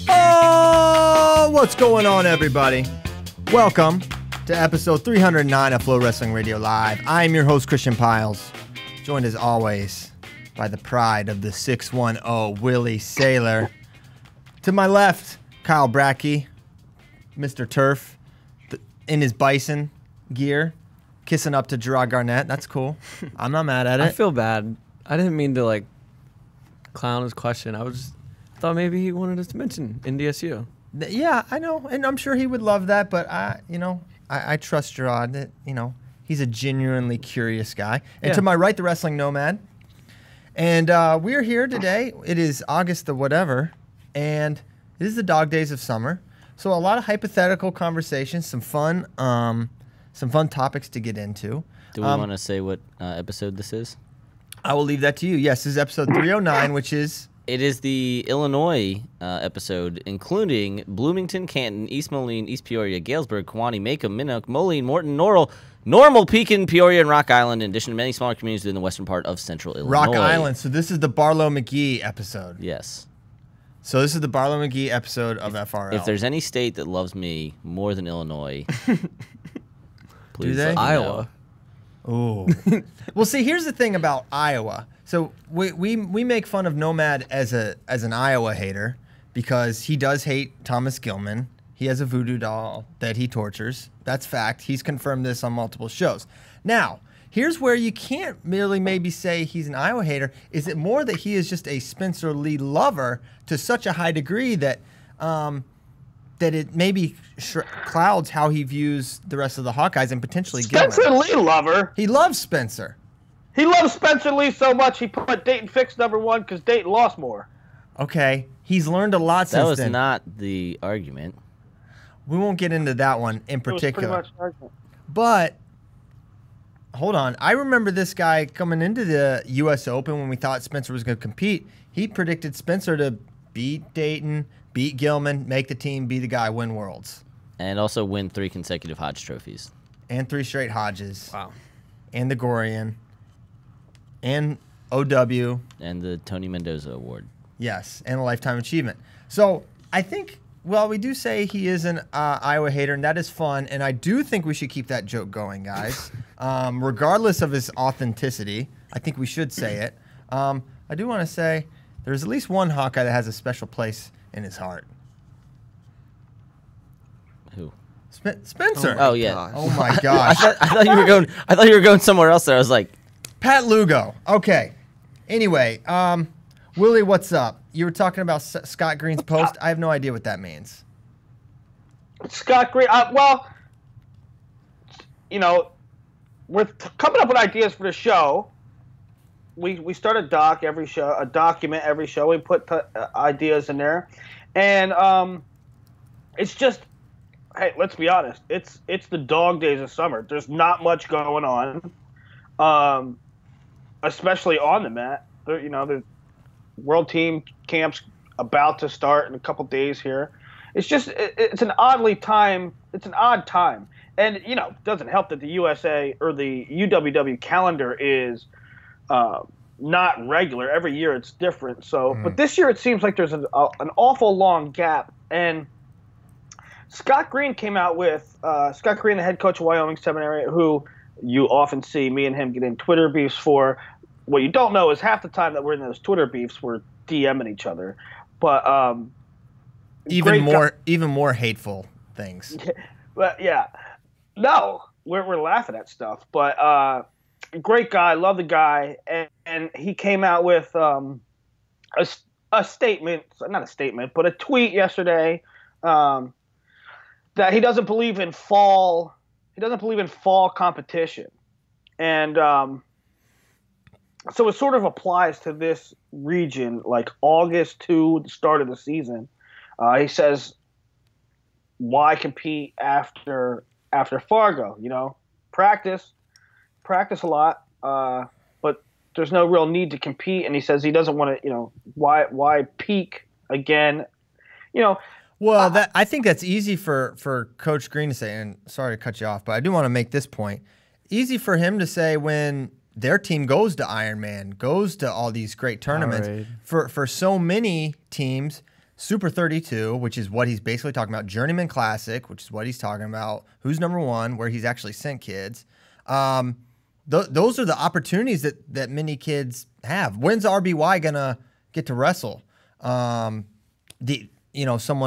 Oh, what's going on, everybody? Welcome to episode 309 of FloWrestling Radio Live. I am your host, Christian Piles, joined as always by the pride of the 610, Willie Saylor. To my left, Kyle Brackey, Mr. Turf, in his Bison gear, kissing up to Gerard Garnett. That's cool. I'm not mad at it. I feel bad. I didn't mean to, clown his question. I thought maybe he wanted us to mention NDSU. Yeah, I know, and I'm sure he would love that, but I trust Gerard that, he's a genuinely curious guy. And to my right, the Wrestling Nomad. And we're here today. It is August the whatever, and it is the dog days of summer. So a lot of hypothetical conversations, some fun topics to get into. Do we want to say what episode this is? I will leave that to you. Yes, this is episode 309, which is... It is the Illinois episode, including Bloomington, Canton, East Moline, East Peoria, Galesburg, Kewanee, Macomb, Minnock, Moline, Morton, Normal, Pekin, Peoria, and Rock Island, in addition to many smaller communities within the western part of central Illinois. Rock Island. So this is the Barlow McGee episode. Yes. So this is the Barlow McGee episode of FRL. If there's any state that loves me more than Illinois, please do they? Iowa. Oh. Well, see, here's the thing about Iowa. So we make fun of Nomad as an Iowa hater because he does hate Thomas Gilman. He has a voodoo doll that he tortures. That's fact. He's confirmed this on multiple shows. Now, here's where you can't merely maybe say he's an Iowa hater. Is it more that he is just a Spencer Lee lover to such a high degree that that it maybe clouds how he views the rest of the Hawkeyes and potentially Spencer Gilman? Lee lover. He loves Spencer. He loves Spencer Lee so much he put Dayton Fix #1 because Dayton lost more. Okay, he's learned a lot since then. That was not the argument. We won't get into that one in particular. It was pretty much an argument. But hold on, I remember this guy coming into the U.S. Open when we thought Spencer was going to compete. He predicted Spencer to beat Dayton, beat Gilman, make the team, be the guy, win Worlds. And also win 3 consecutive Hodge trophies. And 3 straight Hodges. Wow. And the Gorian. And OW. And the Tony Mendoza Award. Yes, and a Lifetime Achievement. So I think, well, we do say he is an Iowa hater, and that is fun. And I do think we should keep that joke going, guys. Regardless of his authenticity, I think we should say it. I do want to say there's at least one Hawkeye that has a special place in his heart. Who? Spencer. Oh yeah. Gosh. Oh my gosh. I thought you were going. I thought you were going somewhere else. There. I was like, Pat Lugo. Okay. Anyway, Willie, what's up? You were talking about Scott Green's post. I have no idea what that means. Scott Green. Well, we're coming up with ideas for the show. We start a document every show. We put ideas in there, and it's just, hey, let's be honest. It's the dog days of summer. There's not much going on, especially on the mat. The World Team Camp's about to start in a couple days here. It's just it's an odd time, and it doesn't help that the USA or the UWW calendar is not regular. Every year it's different. So, but this year it seems like there's an awful long gap. And Scott Green came out with Scott Green, the head coach of Wyoming Seminary, who you often see me and him get in Twitter beefs for. What you don't know is half the time that we're in those Twitter beefs, we're DMing each other. But even more hateful things. But yeah, no, we're laughing at stuff. But great guy, love the guy, and he came out with a statement, not a statement, but a tweet yesterday that he doesn't believe in fall. He doesn't believe in fall competition, and so it sort of applies to this region, like August to the start of the season. He says, "Why compete after Fargo? Practice a lot, but there's no real need to compete." And he says he doesn't want to, why peak again? Well, I think that's easy for Coach Green to say. And sorry to cut you off, but I do want to make this point. Easy for him to say when their team goes to Ironman, goes to all these great tournaments. Powerade. For so many teams, Super 32, which is what he's basically talking about, Journeyman Classic, which is what he's talking about, Who's Number One, where he's actually sent kids. Those are the opportunities that many kids have. When's RBY gonna get to wrestle? Someone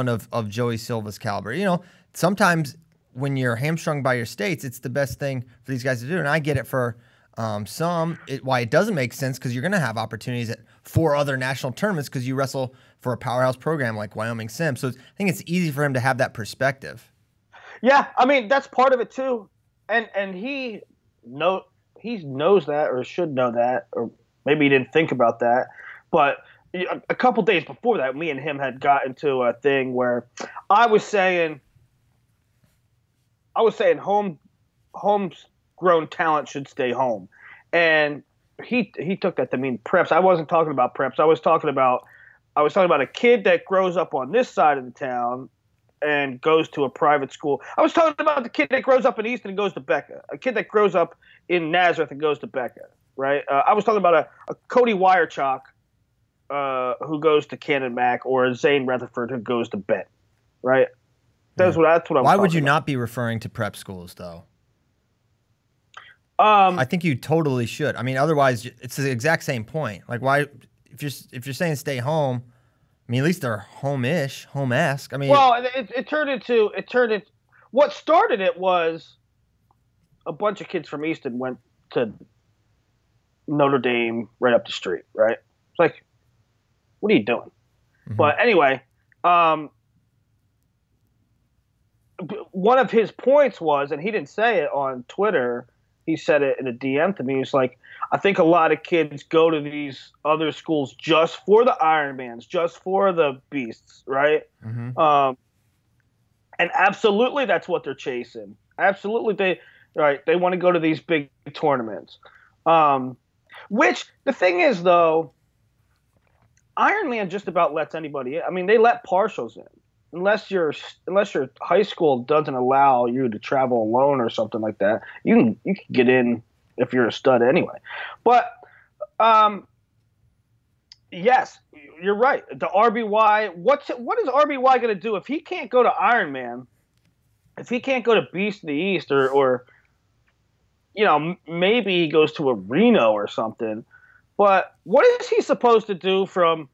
of Joey Silva's caliber. Sometimes when you're hamstrung by your states, it's the best thing for these guys to do. And I get it for why it doesn't make sense, because you're gonna have opportunities at 4 other national tournaments because you wrestle for a powerhouse program like Wyoming Sim. So I think it's easy for him to have that perspective. Yeah, I mean, that's part of it too, and he knows that, or should know that, or maybe he didn't think about that. But a couple days before that, me and him had got into a thing where I was saying homegrown talent should stay home, and he took that to mean preps. I wasn't talking about preps. I was talking about a kid that grows up on this side of the town and goes to a private school. I was talking about the kid that grows up in Easton and goes to Becca, a kid that grows up in Nazareth and goes to Becca, right? I was talking about a Cody Wirechalk who goes to Cannon Mac, or a Zane Retherford who goes to Bent, right? That's what I'm Why would you about. not be referring to prep schools, though? I think you totally should. I mean, otherwise, it's the exact same point. Like, why, if you're saying stay home, I mean, at least they're home-ish, home-esque. I mean, well, it turned into what started it was a bunch of kids from Easton went to Notre Dame right up the street, right? It's like, what are you doing? Mm-hmm. But anyway, one of his points was, and he didn't say it on Twitter, he said it in a DM to me. He's like, I think a lot of kids go to these other schools just for the Ironmans, just for the beasts, right? Mm-hmm. And absolutely that's what they're chasing. Absolutely they want to go to these big tournaments. Which the thing is, though, Ironman just about lets anybody in. I mean, they let partials in. Unless your high school doesn't allow you to travel alone or something like that, you can get in if you're a stud anyway. But yes, you're right. The RBY, what is RBY going to do if he can't go to Ironman? If he can't go to Beast of the East, or maybe he goes to a Reno or something. But what is he supposed to do from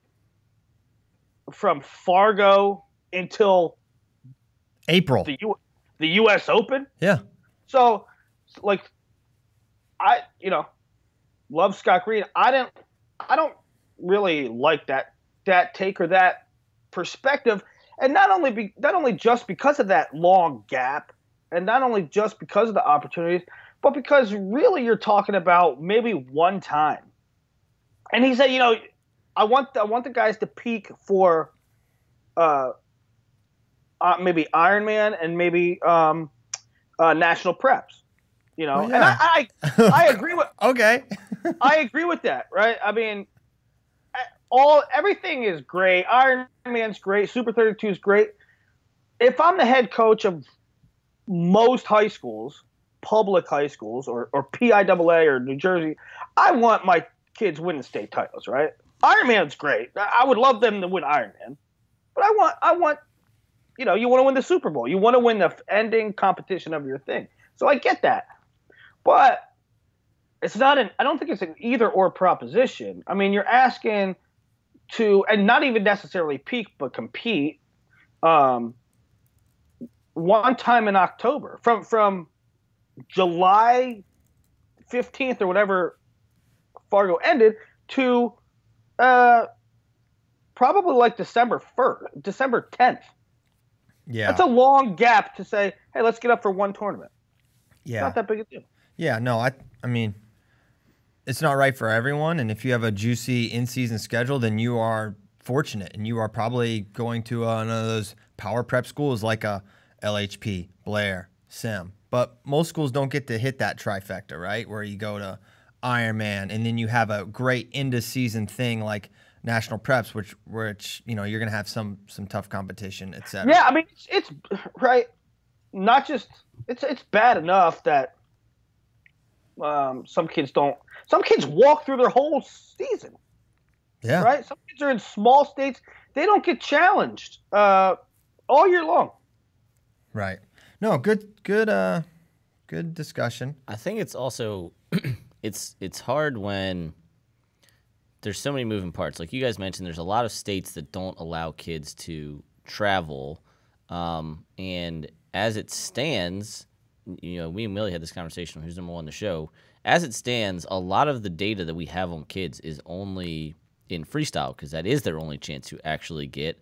Fargo until April, the U.S. Open? Yeah. So, like, I love Scott Green. I don't really like that take or that perspective, and not only just because of that long gap, and not only just because of the opportunities, but because really you're talking about maybe one time. And he said, I want the guys to peak for maybe Ironman and maybe national preps, Well, yeah. And I agree with Okay. I agree with that, right? I mean, everything is great. Ironman's great. Super 32 is great. If I'm the head coach of most high schools, public high schools, or PIAA or New Jersey, I want my kids winning state titles, right? Ironman's great. I would love them to win Ironman, but I want. You want to win the Super Bowl. You want to win the ending competition of your thing. So I get that. But it's not I don't think it's an either or proposition. I mean, you're asking to, and not even necessarily peak, but compete one time in October. From July 15th or whatever Fargo ended to probably like December 10th. Yeah. That's a long gap to say, hey, let's get up for one tournament. Yeah. It's not that big a deal. Yeah, no, I mean, it's not right for everyone, and if you have a juicy in-season schedule, then you are fortunate, and you are probably going to one of those power prep schools like a LHP, Blair, Sim. But most schools don't get to hit that trifecta, right, where you go to Ironman, and then you have a great end-of-season thing like national preps, which you're going to have some tough competition, et cetera. Yeah, I mean, it's right. Not just it's bad enough that some kids don't. Some kids walk through their whole season. Yeah. Right? Some kids are in small states. They don't get challenged all year long. Right. No, good discussion. I think it's also it's hard when there's so many moving parts. Like you guys mentioned, there's a lot of states that don't allow kids to travel. And as it stands, me and Willie had this conversation, who's number one on the show. As it stands, a lot of the data that we have on kids is only in freestyle because that is their only chance to actually get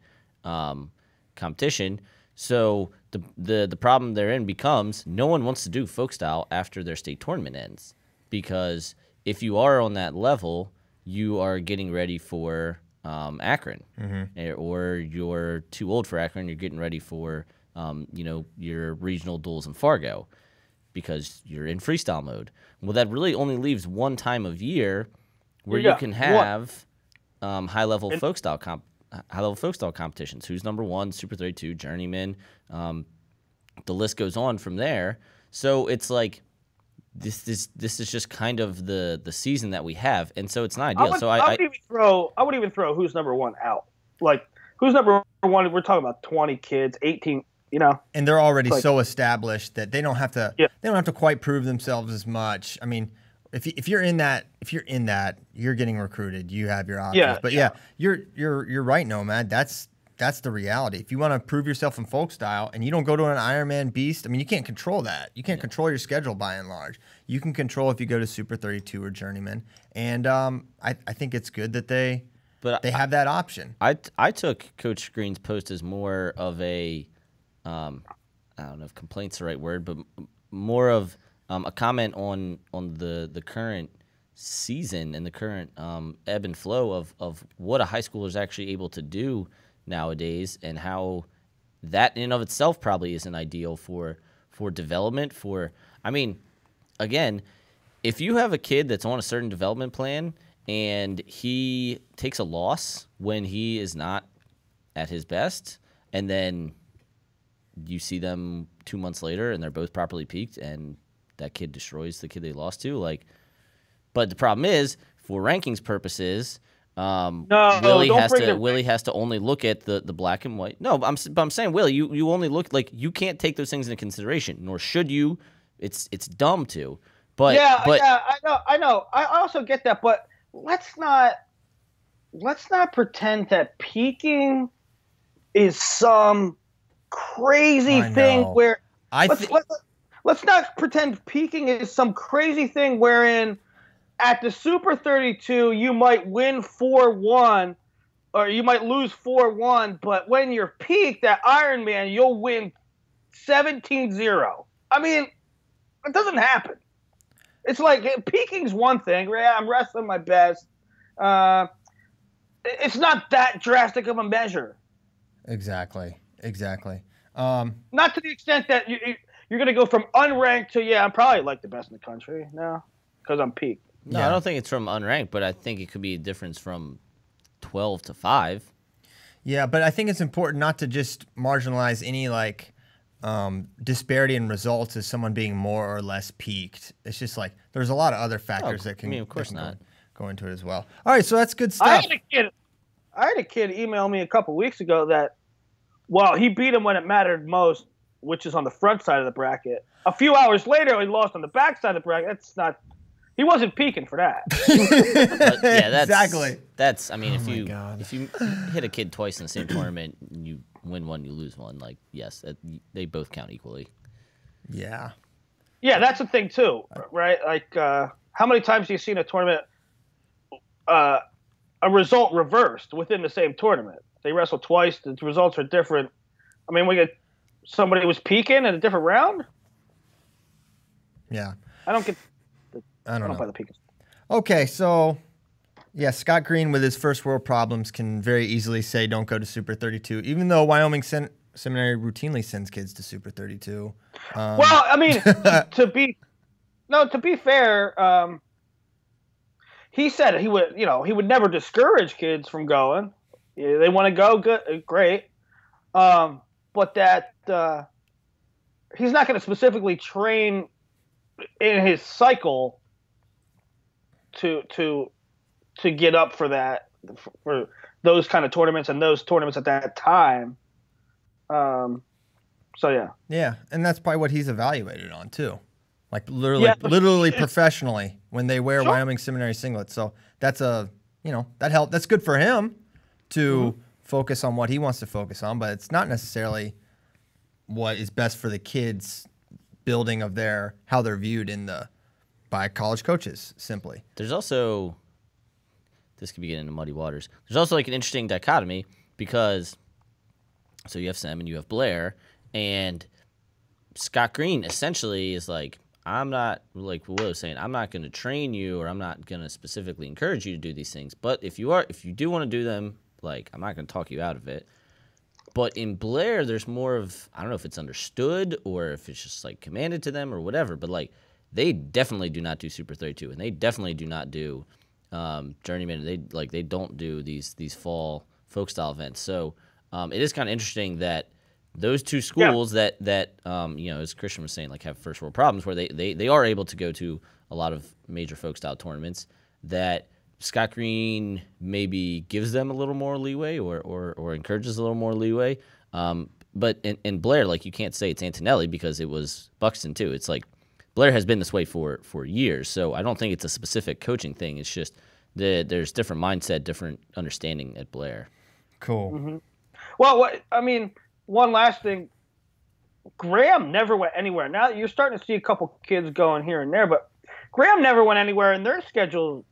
competition. So the problem therein becomes no one wants to do folk style after their state tournament ends, because if you are on that level, you are getting ready for Akron, or you're too old for Akron. You're getting ready for your regional duels in Fargo because you're in freestyle mode. Well, that really only leaves one time of year where you can have high-level folk style competitions. Who's number one, Super 32, Journeyman. The list goes on from there. So it's like this is just kind of the season that we have, and so it's not ideal. I would even throw who's number one out. Like who's number one? We're talking about 20 kids, 18. And they're already so established that they don't have to. Yeah. They don't have to quite prove themselves as much. I mean, if you're in that, you're getting recruited. You have your options. Yeah, but you're right, Nomad. That's the reality. If you want to prove yourself in folk style and you don't go to an Ironman Beast, I mean, you can't control that. You can't control your schedule by and large. You can control if you go to Super 32 or Journeyman. And I think it's good that they have that option. I took Coach Green's post as more of a I don't know if complaint's the right word, but more of a comment on the current season and the current ebb and flow of what a high schooler is actually able to do nowadays, and how that in and of itself probably isn't ideal for development. Again, if you have a kid that's on a certain development plan and he takes a loss when he is not at his best, and then you see them 2 months later and they're both properly peaked and that kid destroys the kid they lost to, but the problem is, for rankings purposes, Willie has to only look at the black and white. No, I'm saying, Willie, you only look, you can't take those things into consideration, nor should you. It's dumb to. But I know. I also get that, but let's not pretend that peaking is some crazy thing where let's not pretend peaking is some crazy thing wherein at the Super 32, you might win 4-1, or you might lose 4-1, but when you're peaked at Ironman, you'll win 17-0. I mean, it doesn't happen. It's like peaking's one thing. I'm wrestling my best. It's not that drastic of a measure. Exactly. Not to the extent that you're going to go from unranked to, I'm probably like the best in the country now because I'm peaked. No, I don't think it's from unranked, but I think it could be a difference from 12 to 5. Yeah, but I think it's important not to just marginalize any disparity in results as someone being more or less peaked. It's just there's a lot of other factors that can, of course, not go into it as well. All right, so that's good stuff. I had a kid email me a couple weeks ago that, he beat him when it mattered most, which is on the front side of the bracket. A few hours later, he lost on the back side of the bracket. That's not. He wasn't peaking for that. Exactly. That's. I mean, if you hit a kid twice in the same tournament, you win one, you lose one. Yes, they both count equally. Yeah. Yeah, that's the thing too, right? How many times do you see in a tournament a result reversed within the same tournament? They wrestle twice. The results are different. I mean, we get somebody was peaking in a different round. Yeah. I don't know. Play the peakers. Okay, so Scott Green with his first world problems can very easily say don't go to Super 32, even though Wyoming Seminary routinely sends kids to Super 32. To be fair, he said he would never discourage kids from going. They want to go, good, great. But that he's not going to specifically train in his cycle to get up for that, for those kind of tournaments and those tournaments at that time. So yeah. Yeah, and that's probably what he's evaluated on too, like literally professionally when they wear Wyoming Seminary singlets. So that's that help. That's good for him to focus on what he wants to focus on, but it's not necessarily what is best for the kids' building of how they're viewed by college coaches. Simply, there's also, this could be getting into muddy waters. There's also like an interesting dichotomy because, so you have Sam and you have Blair, and Scott Green essentially is like, I'm not, like Will was saying, I'm not going to train you, or I'm not going to specifically encourage you to do these things. But if you do want to do them, like, I'm not going to talk you out of it. But in Blair, there's more of, I don't know if it's understood or if it's just like commanded to them or whatever, but like they definitely do not do Super 32, and they definitely do not do Journeyman. They don't do these fall folk style events. So it is kind of interesting that those two schools that as Christian was saying, like have first world problems, where they are able to go to a lot of major folk style tournaments, that Scott Green maybe gives them a little more leeway or encourages a little more leeway. But in Blair, like, you can't say it's Antonelli because it was Buxton too. It's like Blair has been this way for years. So I don't think it's a specific coaching thing. It's just there's different mindset, different understanding at Blair. Cool. Mm-hmm. Well, one last thing. Graham never went anywhere. Now you're starting to see a couple kids going here and there, but Graham never went anywhere, and their schedule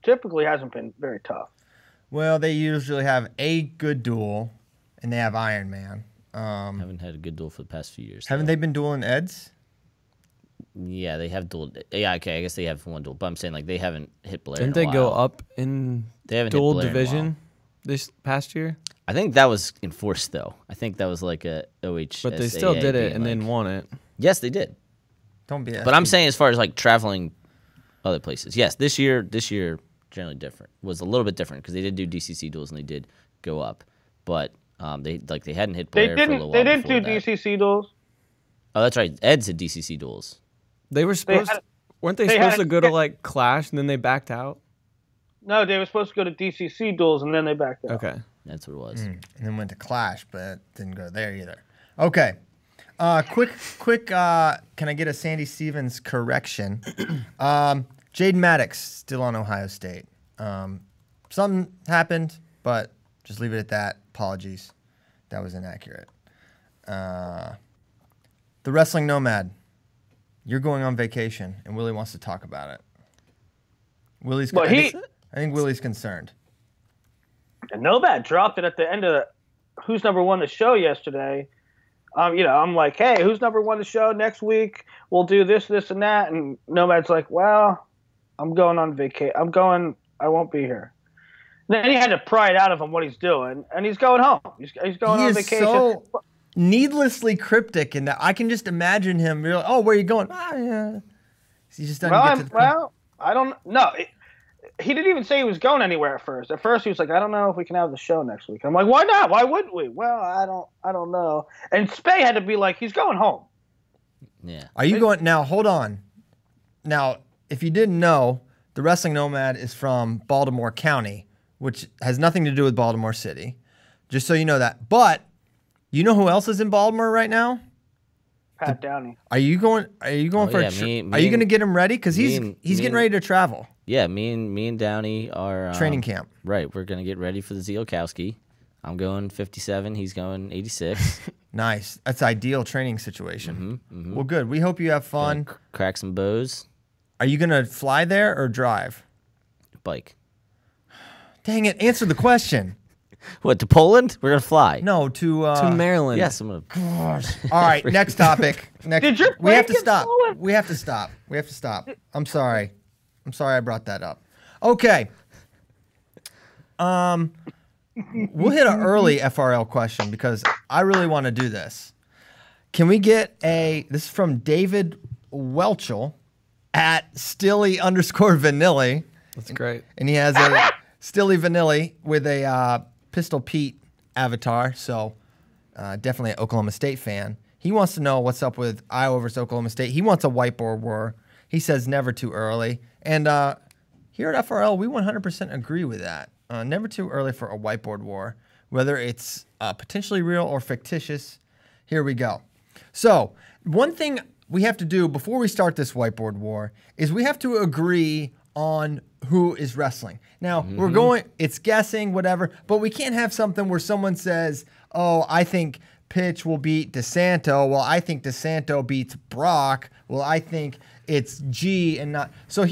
typically hasn't been very tough. Well, they usually have a good duel, and they have Iron Man. Haven't had a good duel for the past few years. Haven't they been dueling Eds? Yeah, they have duel. Yeah, okay, I guess they have one duel, but I'm saying like they haven't hit Blair. Didn't they go up in dual division this past year? I think that was enforced though. I think that was like a OH. But they still did it and then won it. Yes, they did. Don't be. But I'm saying as far as like traveling other places, yes, this year generally different, was a little bit different because they did do DCC duels and they did go up, but they hadn't hit Blair for a little while. They didn't do DCC duels. Oh, that's right. Eds had DCC duels. They were supposed. Weren't they supposed to go to like Clash and then they backed out? No, they were supposed to go to DCC duels and then they backed out. Okay, that's what it was. And then went to Clash, but didn't go there either. Okay. Quick. Can I get a Sandy Stevens correction? Jaden Maddox still on Ohio State. Something happened, but just leave it at that. Apologies. That was inaccurate. The Wrestling Nomad. You're going on vacation, and Willie wants to talk about it. I think Willie's concerned. And Nomad dropped it at the end of Who's Number One the show yesterday. I'm like, hey, who's number one the show next week? We'll do this, and that. And Nomad's like, well, I'm going on vacation. I won't be here. Then he had to pry it out of him what he's doing, and he's going home. He's going on vacation. So needlessly cryptic in that I can just imagine him. Like, oh, where are you going? Yeah. He just doesn't get to the I don't know. He didn't even say he was going anywhere at first. At first, he was like, I don't know if we can have the show next week. I'm like, why not? Why wouldn't we? Well, I don't know. And Spey had to be like, he's going home. Yeah. Are you going now? Hold on. Now, if you didn't know, the Wrestling Nomad is from Baltimore County, which has nothing to do with Baltimore City. Just so you know that. But you know who else is in Baltimore right now? Pat Downey. Are you going for are you going to get him ready? Because he's getting ready to travel. Yeah, me and Downey are training camp. Right, we're gonna get ready for the Zielkowski. I'm going 57. He's going 86. Nice. That's ideal training situation. Mm-hmm. Well, good. We hope you have fun. Crack some bows. Are you gonna fly there or drive? Bike. Dang it! Answer the question. What, to Poland? We're gonna fly. No, to Maryland. Yes, I'm gonna. Gosh. All right, next topic. We have to stop. We have to stop. I'm sorry. I brought that up. Okay. We'll hit an early FRL question because I really want to do this. Can we get this is from David Welchel at Stilly_Vanilli. That's great. And he has a Stilly Vanilli with a Pistol Pete avatar, so definitely an Oklahoma State fan. He wants to know what's up with Iowa versus Oklahoma State. He wants a whiteboard war. He says never too early. And here at FRL, we 100% agree with that. Never too early for a whiteboard war, whether it's potentially real or fictitious. Here we go. So one thing we have to do before we start this whiteboard war is we have to agree on who is wrestling. Now, we're going, it's guessing, whatever, but we can't have something where someone says, oh, I think Pitch will beat DeSanto. Well, I think DeSanto beats Brock. Well, I think it's G and not. So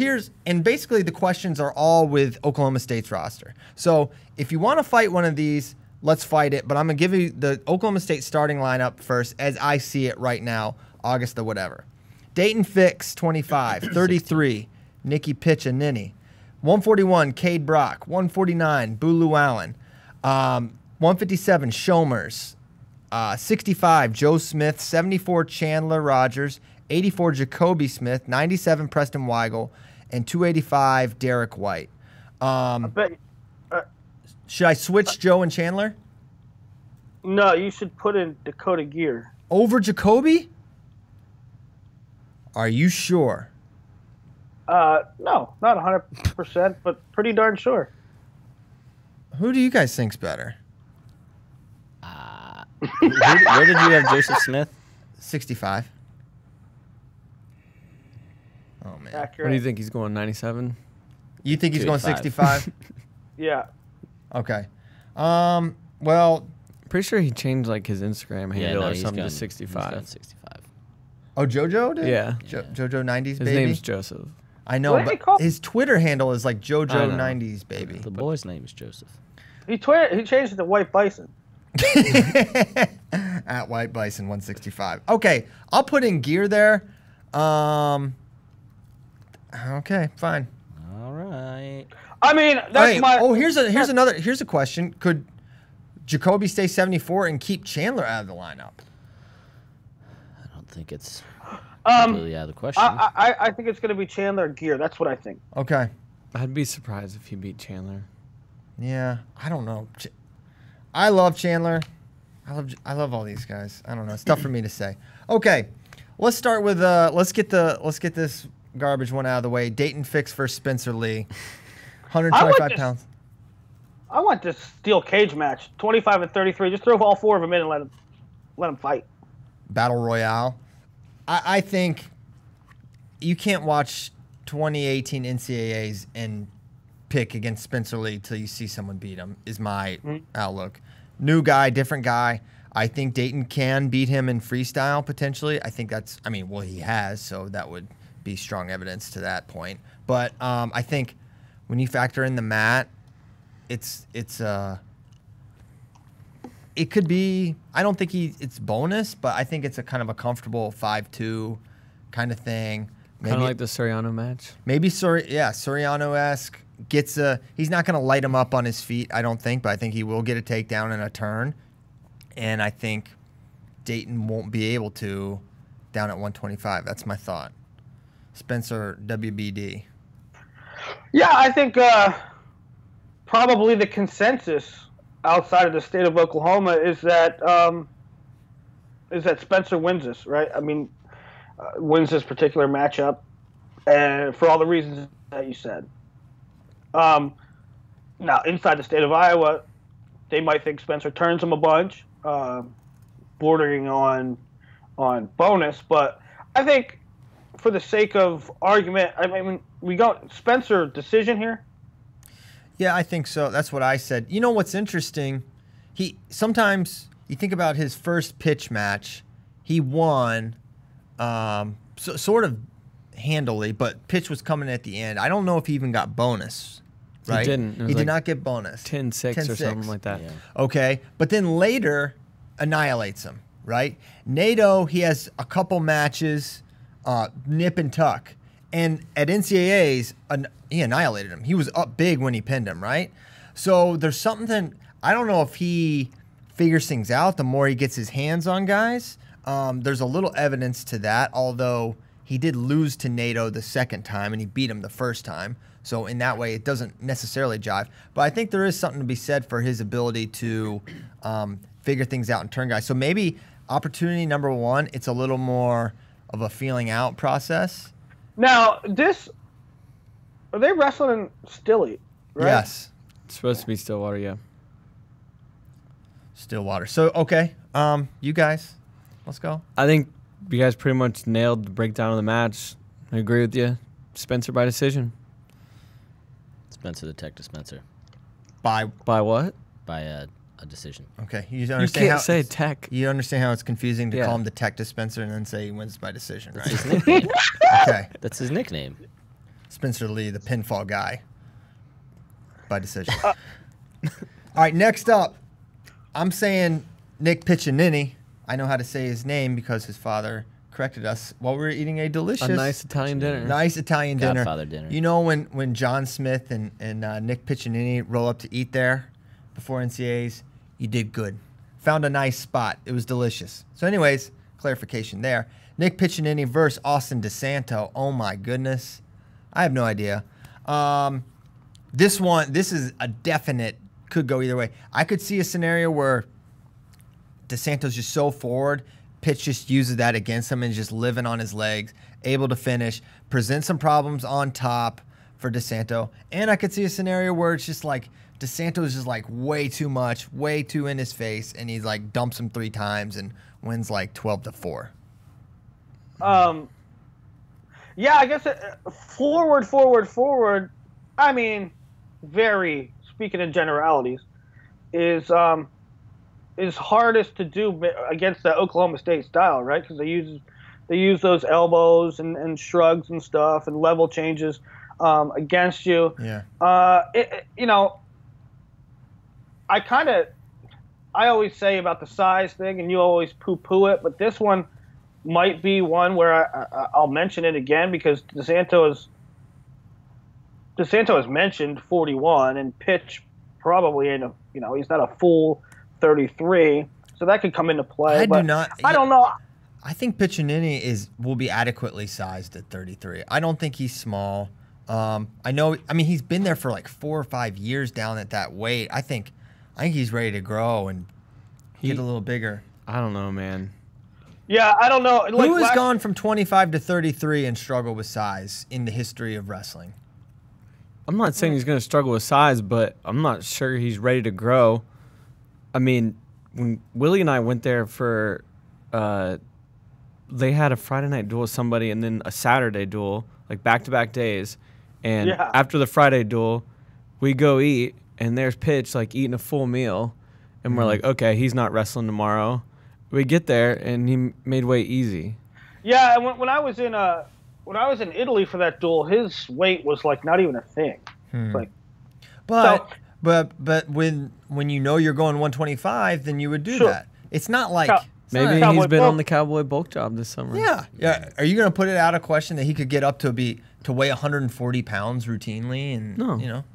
and basically the questions are all with Oklahoma State's roster. So if you want to fight one of these, let's fight it. But I'm going to give you the Oklahoma State starting lineup first as I see it right now, August the whatever. Dayton Fix, 25. 33, Nikki Pitch and Ninny. 141, Cade Brock. 149, Boo Allen. 157, Shomers. 65, Joe Smith. 74, Chandler Rogers. 84, Jacoby Smith. 97, Preston Weigel. And 285, Derek White. Should I switch Joe and Chandler? No, you should put in Dakota Gear. Over Jacoby? Are you sure? No, not 100%, but pretty darn sure. Who do you guys think's better? Where did you have Joseph Smith? 65. Oh, man. Accurate. What do you think? He's going 97? You think he's going 65? Yeah. Okay. Well, Pretty sure he changed like his Instagram handle or he's something gone- to 65. He's got 65. oh, JoJo did? Yeah. JoJo 90s His baby? name's Joseph. I know, What did he but call- his Twitter handle is like I JoJo know. 90s baby. The boy's name is Joseph. He changed it to White Bison. At White Bison 165. Okay, I'll put in Gear there. Okay, fine. All right. I mean, that's Hey, my. oh, here's a question. Could Jacoby stay 74 and keep Chandler out of the lineup? I don't think it's Um, completely out of the question. I think it's going to be Chandler Gear. That's what I think. Okay. I'd be surprised if he beat Chandler. Yeah, I don't know. I love Chandler. I love all these guys. I don't know. It's tough for me to say. Okay, let's start with let's get this garbage one out of the way. Dayton Fix versus Spencer Lee, 125 pounds. I want this steel cage match, 25 and 33. Just throw all four of them in and let them fight. Battle Royale. I think you can't watch 2018 NCAAs and pick against Spencer Lee till you see someone beat him, is my outlook. New guy, different guy. I think Dayton can beat him in freestyle potentially. I think he has, so that would be strong evidence to that point. But I think when you factor in the mat, it could be, I don't think it's bonus, but I think it's a kind of a comfortable 5-2 kind of thing. Kind of like the Soriano match. Maybe Soriano-esque. He's not going to light him up on his feet, I don't think, but I think he will get a takedown and a turn. And I think Dayton won't be able to down at 125. That's my thought. Spencer, WBD. Yeah, I think probably the consensus outside of the state of Oklahoma is that Spencer wins this, right? I mean, wins this particular matchup, and for all the reasons that you said. Now, inside the state of Iowa, they might think Spencer turns him a bunch, bordering on bonus. But I think, for the sake of argument, I mean, we got Spencer decision here. Yeah, I think so. That's what I said. You know what's interesting? Sometimes you think about his first pitch match, he won sort of handily, but pitch was coming at the end. I don't know if he even got bonus. Right? He didn't. It was He did like not get bonus. 10-6 or something like that. Yeah. Okay, but then later annihilates him, right? NATO, he has a couple matches, nip and tuck. And at NCAAs, he annihilated him. He was up big when he pinned him, right? So there's something, I don't know if he figures things out the more he gets his hands on guys. There's a little evidence to that, although he did lose to NATO the second time and he beat him the first time. So in that way, it doesn't necessarily jive. But I think there is something to be said for his ability to figure things out and turn guys. So maybe opportunity number one, it's a little more of a feeling out process. Now, Are they wrestling in Stillwater? Right? Yes. It's supposed to be Stillwater, yeah. Stillwater. So, okay. You guys, let's go. I think you guys pretty much nailed the breakdown of the match. I agree with you. Spencer by decision. Spencer the Tech Dispenser By what? by a decision. okay. You You understand can't how say tech. you understand how it's confusing to Yeah. call him the tech dispenser and then say he wins by decision, That's right? his nickname. Okay. That's his nickname. Spencer Lee, the pinfall guy. By decision. All right, next up, I'm saying Nick Piccinini. I know how to say his name because his father corrected us while we were eating a delicious, A nice Italian dinner. nice Italian dinner. Godfather dinner. You know when John Smith and Nick Piccinini roll up to eat there before NCAAs, you did good. Found a nice spot. It was delicious. So anyways, clarification there. Nick Piccinini versus Austin DeSanto. Oh my goodness. I have no idea. This is a definite, could go either way. I could see a scenario where DeSanto's just so forward, Pitch just uses that against him and just living on his legs, able to finish, present some problems on top for DeSanto. And I could see a scenario where it's just like DeSanto is just like way too much, way too in his face, and he's like dumps him 3 times and wins like 12-4. Yeah, I guess forward. I mean, very speaking in generalities, is hardest to do against the Oklahoma State style, right? Because they use those elbows and shrugs and stuff and level changes against you. Yeah. I always say about the size thing, and you always poo-poo it, but this one might be one where I'll mention it again because DeSanto has mentioned 41, and Pitch probably ain't he's not a full 33, so that could come into play. I don't know. I think Piccinini will be adequately sized at 33. I don't think he's small. I mean, he's been there for like 4 or 5 years down at that weight. I think he's ready to grow and get a little bigger. I don't know, man. Yeah, I don't know. Who has gone from 25 to 33 and struggled with size in the history of wrestling? I'm not saying he's going to struggle with size, but I'm not sure he's ready to grow. I mean, when Willie and I went there for, they had a Friday night duel with somebody and then a Saturday duel, like back-to-back days. And after the Friday duel, we go eat, and there's Pitch, like, eating a full meal. And we're like, okay, he's not wrestling tomorrow. We get there, and he made weight easy. Yeah, and when I was in Italy for that duel, his weight was like not even a thing. Like, but when you know you're going 125, then you would do that. It's not like maybe he's been on the Cowboy bulk job this summer. Yeah. Are you going to put it out of question that he could get up to weigh 140 pounds routinely? And No.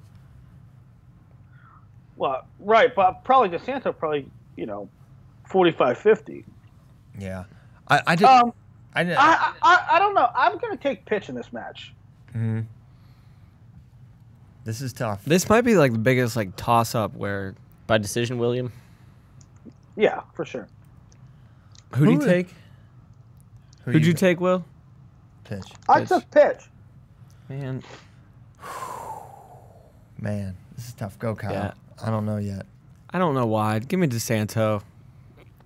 Well, right, but probably DeSanto 45, 50. Yeah. I don't know. I'm going to take Pitch in this match. Mm-hmm. This is tough. This might be like the biggest like toss-up where... By decision, William? Yeah, for sure. Who'd you take? Who'd you take, Will? Pitch. I took Pitch. Man, this is tough. Go, Kyle. Yeah. I don't know yet. I don't know why. Give me DeSanto.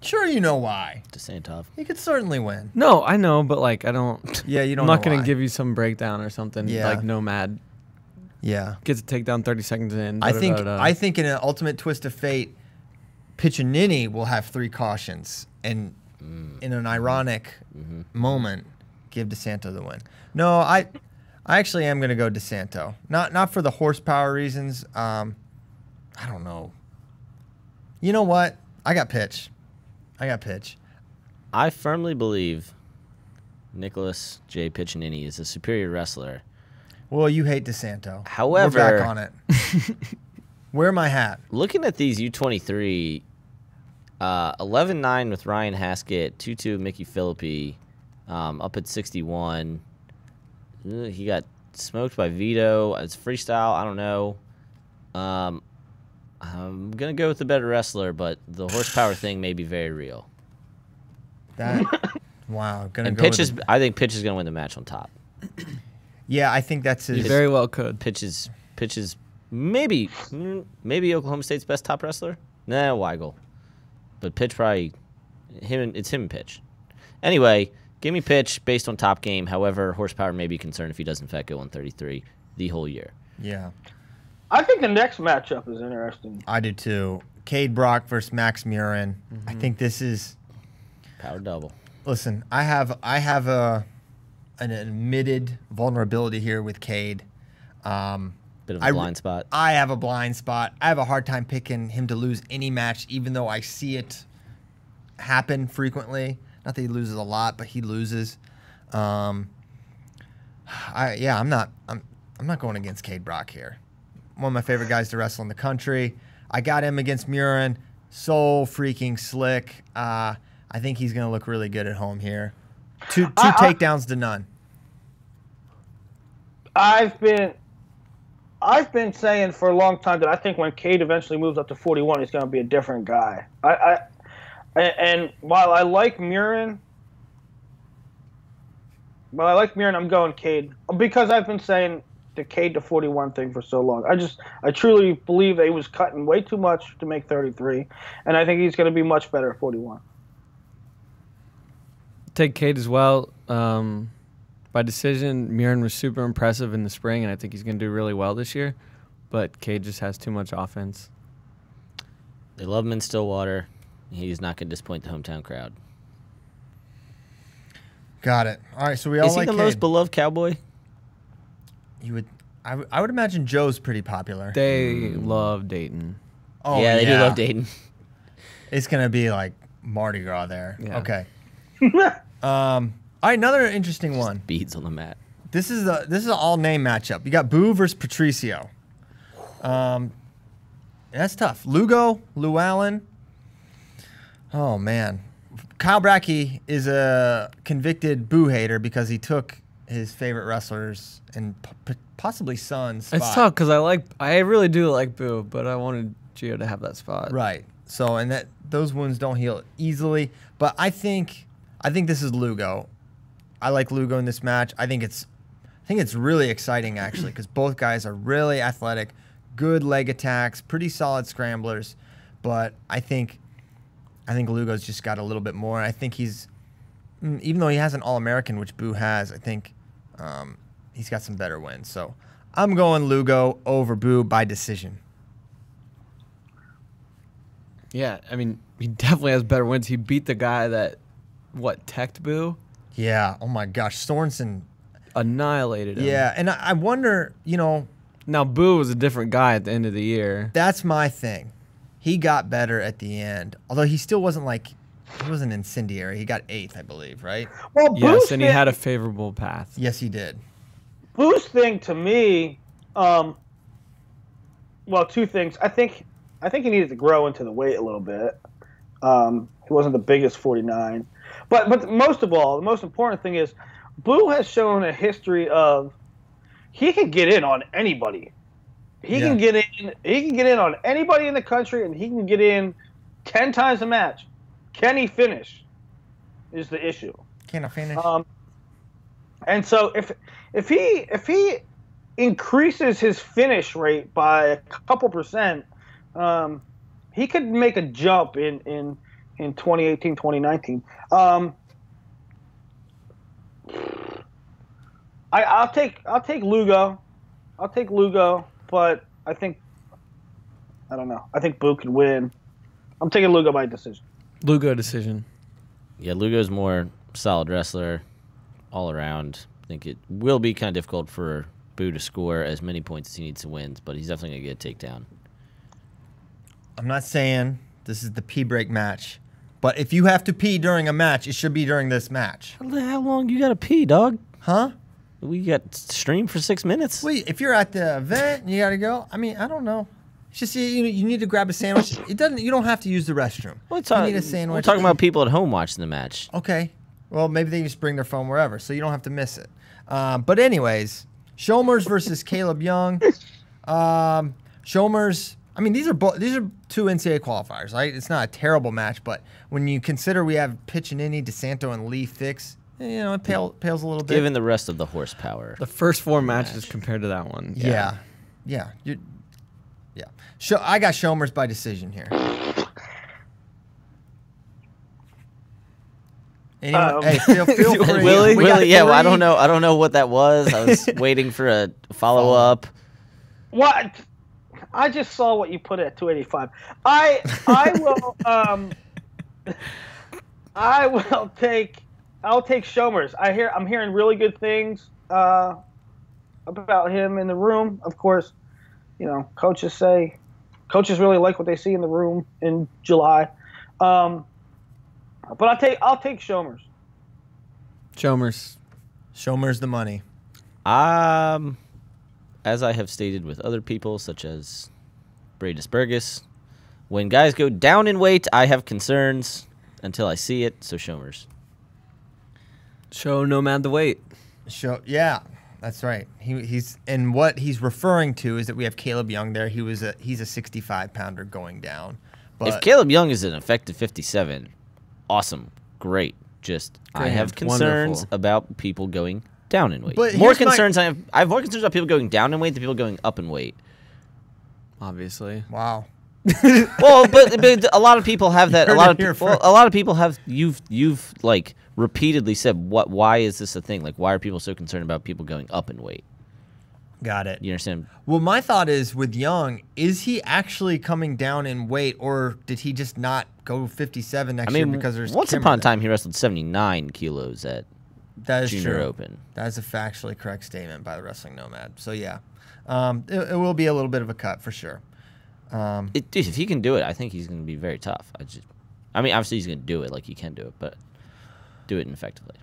Sure you know why. DeSanto. He could certainly win. No, I know, but like I don't... Yeah, you don't I'm know not going why. to give you some breakdown or something like Nomad. Yeah. Gets a takedown 30 seconds in. I think in an ultimate twist of fate, Piccinini will have 3 cautions and in an ironic moment give DeSanto the win. No, I actually am going to go DeSanto. Not for the horsepower reasons. I don't know. You know what? I got Pitch. I firmly believe Nicholas J. Piccinini is a superior wrestler. Well, you hate DeSanto. However, we're back on it. Wear my hat. Looking at these U23, 11-9 with Ryan Haskett, 2-2 Mickey Philippi, up at 61. He got smoked by Vito. It's freestyle. I don't know. I'm going to go with the better wrestler, but the horsepower thing may be very real. Wow. I think Pitch is going to win the match on top. Yeah, I think that's his. He very well could. Pitches maybe Oklahoma State's best top wrestler. Nah, Weigel. But Pitch probably it's him and Pitch. Anyway, give me Pitch based on top game. However, horsepower may be concerned if he does in fact go 133 the whole year. Yeah. I think the next matchup is interesting. I do too. Cade Brock versus Max Murin. I think this is Power double. Listen, I have an admitted vulnerability here with Cade. Bit of a blind spot. I have a blind spot. I have a hard time picking him to lose any match, even though I see it happen frequently. Not that he loses a lot, but he loses. I'm not going against Cade Brock here. One of my favorite guys to wrestle in the country. I got him against Murin. So freaking slick. I think he's going to look really good at home here. Two takedowns to none. I've been saying for a long time that I think when Cade eventually moves up to 41, he's going to be a different guy. And while I like Murin, I'm going Cade because I've been saying the Cade to 41 thing for so long. I truly believe that he was cutting way too much to make 33, and I think he's going to be much better at 41. Take Cade as well. By decision, Murin was super impressive in the spring, and I think he's going to do really well this year. But Cade just has too much offense. They love him in Stillwater. He's not going to disappoint the hometown crowd. Got it. All right, so we all like like Is he the Cade. most beloved cowboy? I would imagine Joe's pretty popular. They love Dayton. Oh yeah, they do love Dayton. It's gonna be like Mardi Gras there. Yeah. Okay. All right, another interesting one. Beads on the mat. This is an all name matchup. You got Boo versus Patricio. That's tough. Lugo, Llewellyn. Oh man, Kyle Brackey is a convicted Boo hater because he took his favorite wrestlers and possibly Son's spot. It's tough because I really do like Boo, but I wanted Gio to have that spot. Right. So and those wounds don't heal easily. But I think this is Lugo. I like Lugo in this match. I think it's really exciting actually because both guys are really athletic, good leg attacks, pretty solid scramblers. But I think Lugo's just got a little bit more. I think he's even though he has an All-American, which Boo has, I think he's got some better wins. So I'm going Lugo over Boo by decision. Yeah, I mean, he definitely has better wins. He beat the guy that, teched Boo? Yeah. Oh, my gosh. Sorensen. Annihilated him. Yeah, and I wonder, Now, Boo was a different guy at the end of the year. That's my thing. He got better at the end, although he still wasn't he wasn't incendiary. He got 8th, I believe, right? Well, Yes, and he had a favorable path. Yes, he did. Boo's thing to me, well, two things. I think he needed to grow into the weight a little bit. He wasn't the biggest 49, but most of all, the most important thing is Boo has shown a history of he can get in on anybody. He can get in. He can get in on anybody in the country, and he can get in 10 times a match. Can he finish? Is the issue. Can I finish? And so if he increases his finish rate by a couple percent, he could make a jump in 2018, 2019. I'll take Lugo. I'll take Lugo, but I don't know. I think Boo could win. I'm taking Lugo by decision. Lugo decision. Yeah, Lugo's more solid wrestler all around. I think it will be kind of difficult for Boo to score as many points as he needs to win, but he's definitely going to get a takedown. I'm not saying this is the pee break match, but if you have to pee during a match, it should be during this match. How long you got to pee, dog? Huh? We got streamed for 6 minutes. Wait, if you're at the event and you got to go, I mean, I don't know. It's just you need to grab a sandwich. You don't have to use the restroom. You need a sandwich. We're talking about people at home watching the match. Okay. Well, maybe they just bring their phone wherever, so you don't have to miss it. But anyways, Shomers versus Caleb Young. Shomers. I mean, these are two NCAA qualifiers, right? It's not a terrible match, but when you consider we have Piccinini, DeSanto, and Lee Fix it pales a little bit. Given the rest of the horsepower. The first 4 matches compared to that one. Yeah. I got Shomers by decision here. Anyone, hey, feel free. Willie, yeah. Well, I don't know what that was. I was waiting for a follow up. What? I just saw what you put at 285. I will I'll take Shomers. I'm hearing really good things about him in the room. Of course, coaches really like what they see in the room in July. But I'll take Shomers. Shomers the money. As I have stated with other people, such as Bradis Burgess, when guys go down in weight, I have concerns until I see it. So Shomers. Show Nomad the weight. Yeah, that's right. And what he's referring to is that we have Caleb Young there. He's a 65-pounder going down. But if Caleb Young is an effective 57, awesome, great. I have concerns about people going down in weight. But I have more concerns about people going down in weight than people going up in weight. Obviously. Wow. Well, but a lot of people have that. A lot of people have. You've like repeatedly said, why is this a thing? Like, why are people so concerned about people going up in weight? Got it. You understand? Well, my thought is with Young, is he actually coming down in weight, or did he just not go 57 next year because there's once upon a time he wrestled 79 kilos at Junior Open. That is a factually correct statement by the Wrestling Nomad. So yeah, it will be a little bit of a cut for sure. Dude, if he can do it, I think he's going to be very tough. Obviously he's going to do it, like he can do it, but do it effectively.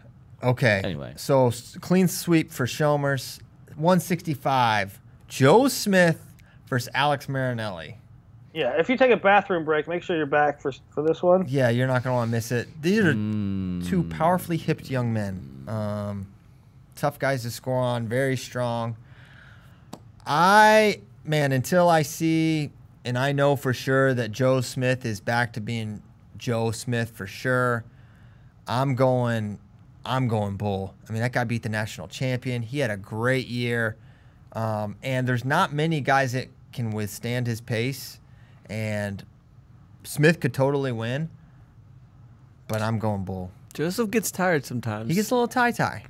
Okay. Anyway, so clean sweep for Shomers. 165. Joe Smith versus Alex Marinelli. Yeah, if you take a bathroom break, make sure you're back for this one. Yeah, you're not going to want to miss it. These are two powerfully hipped young men. Tough guys to score on, very strong. Until I see and I know for sure that Joe Smith is back to being Joe Smith for sure, I'm going Bull. I mean, that guy beat the national champion. He had a great year. And there's not many guys that can withstand his pace. And Smith could totally win. But I'm going Bull. Joseph gets tired sometimes. He gets a little tie-tie.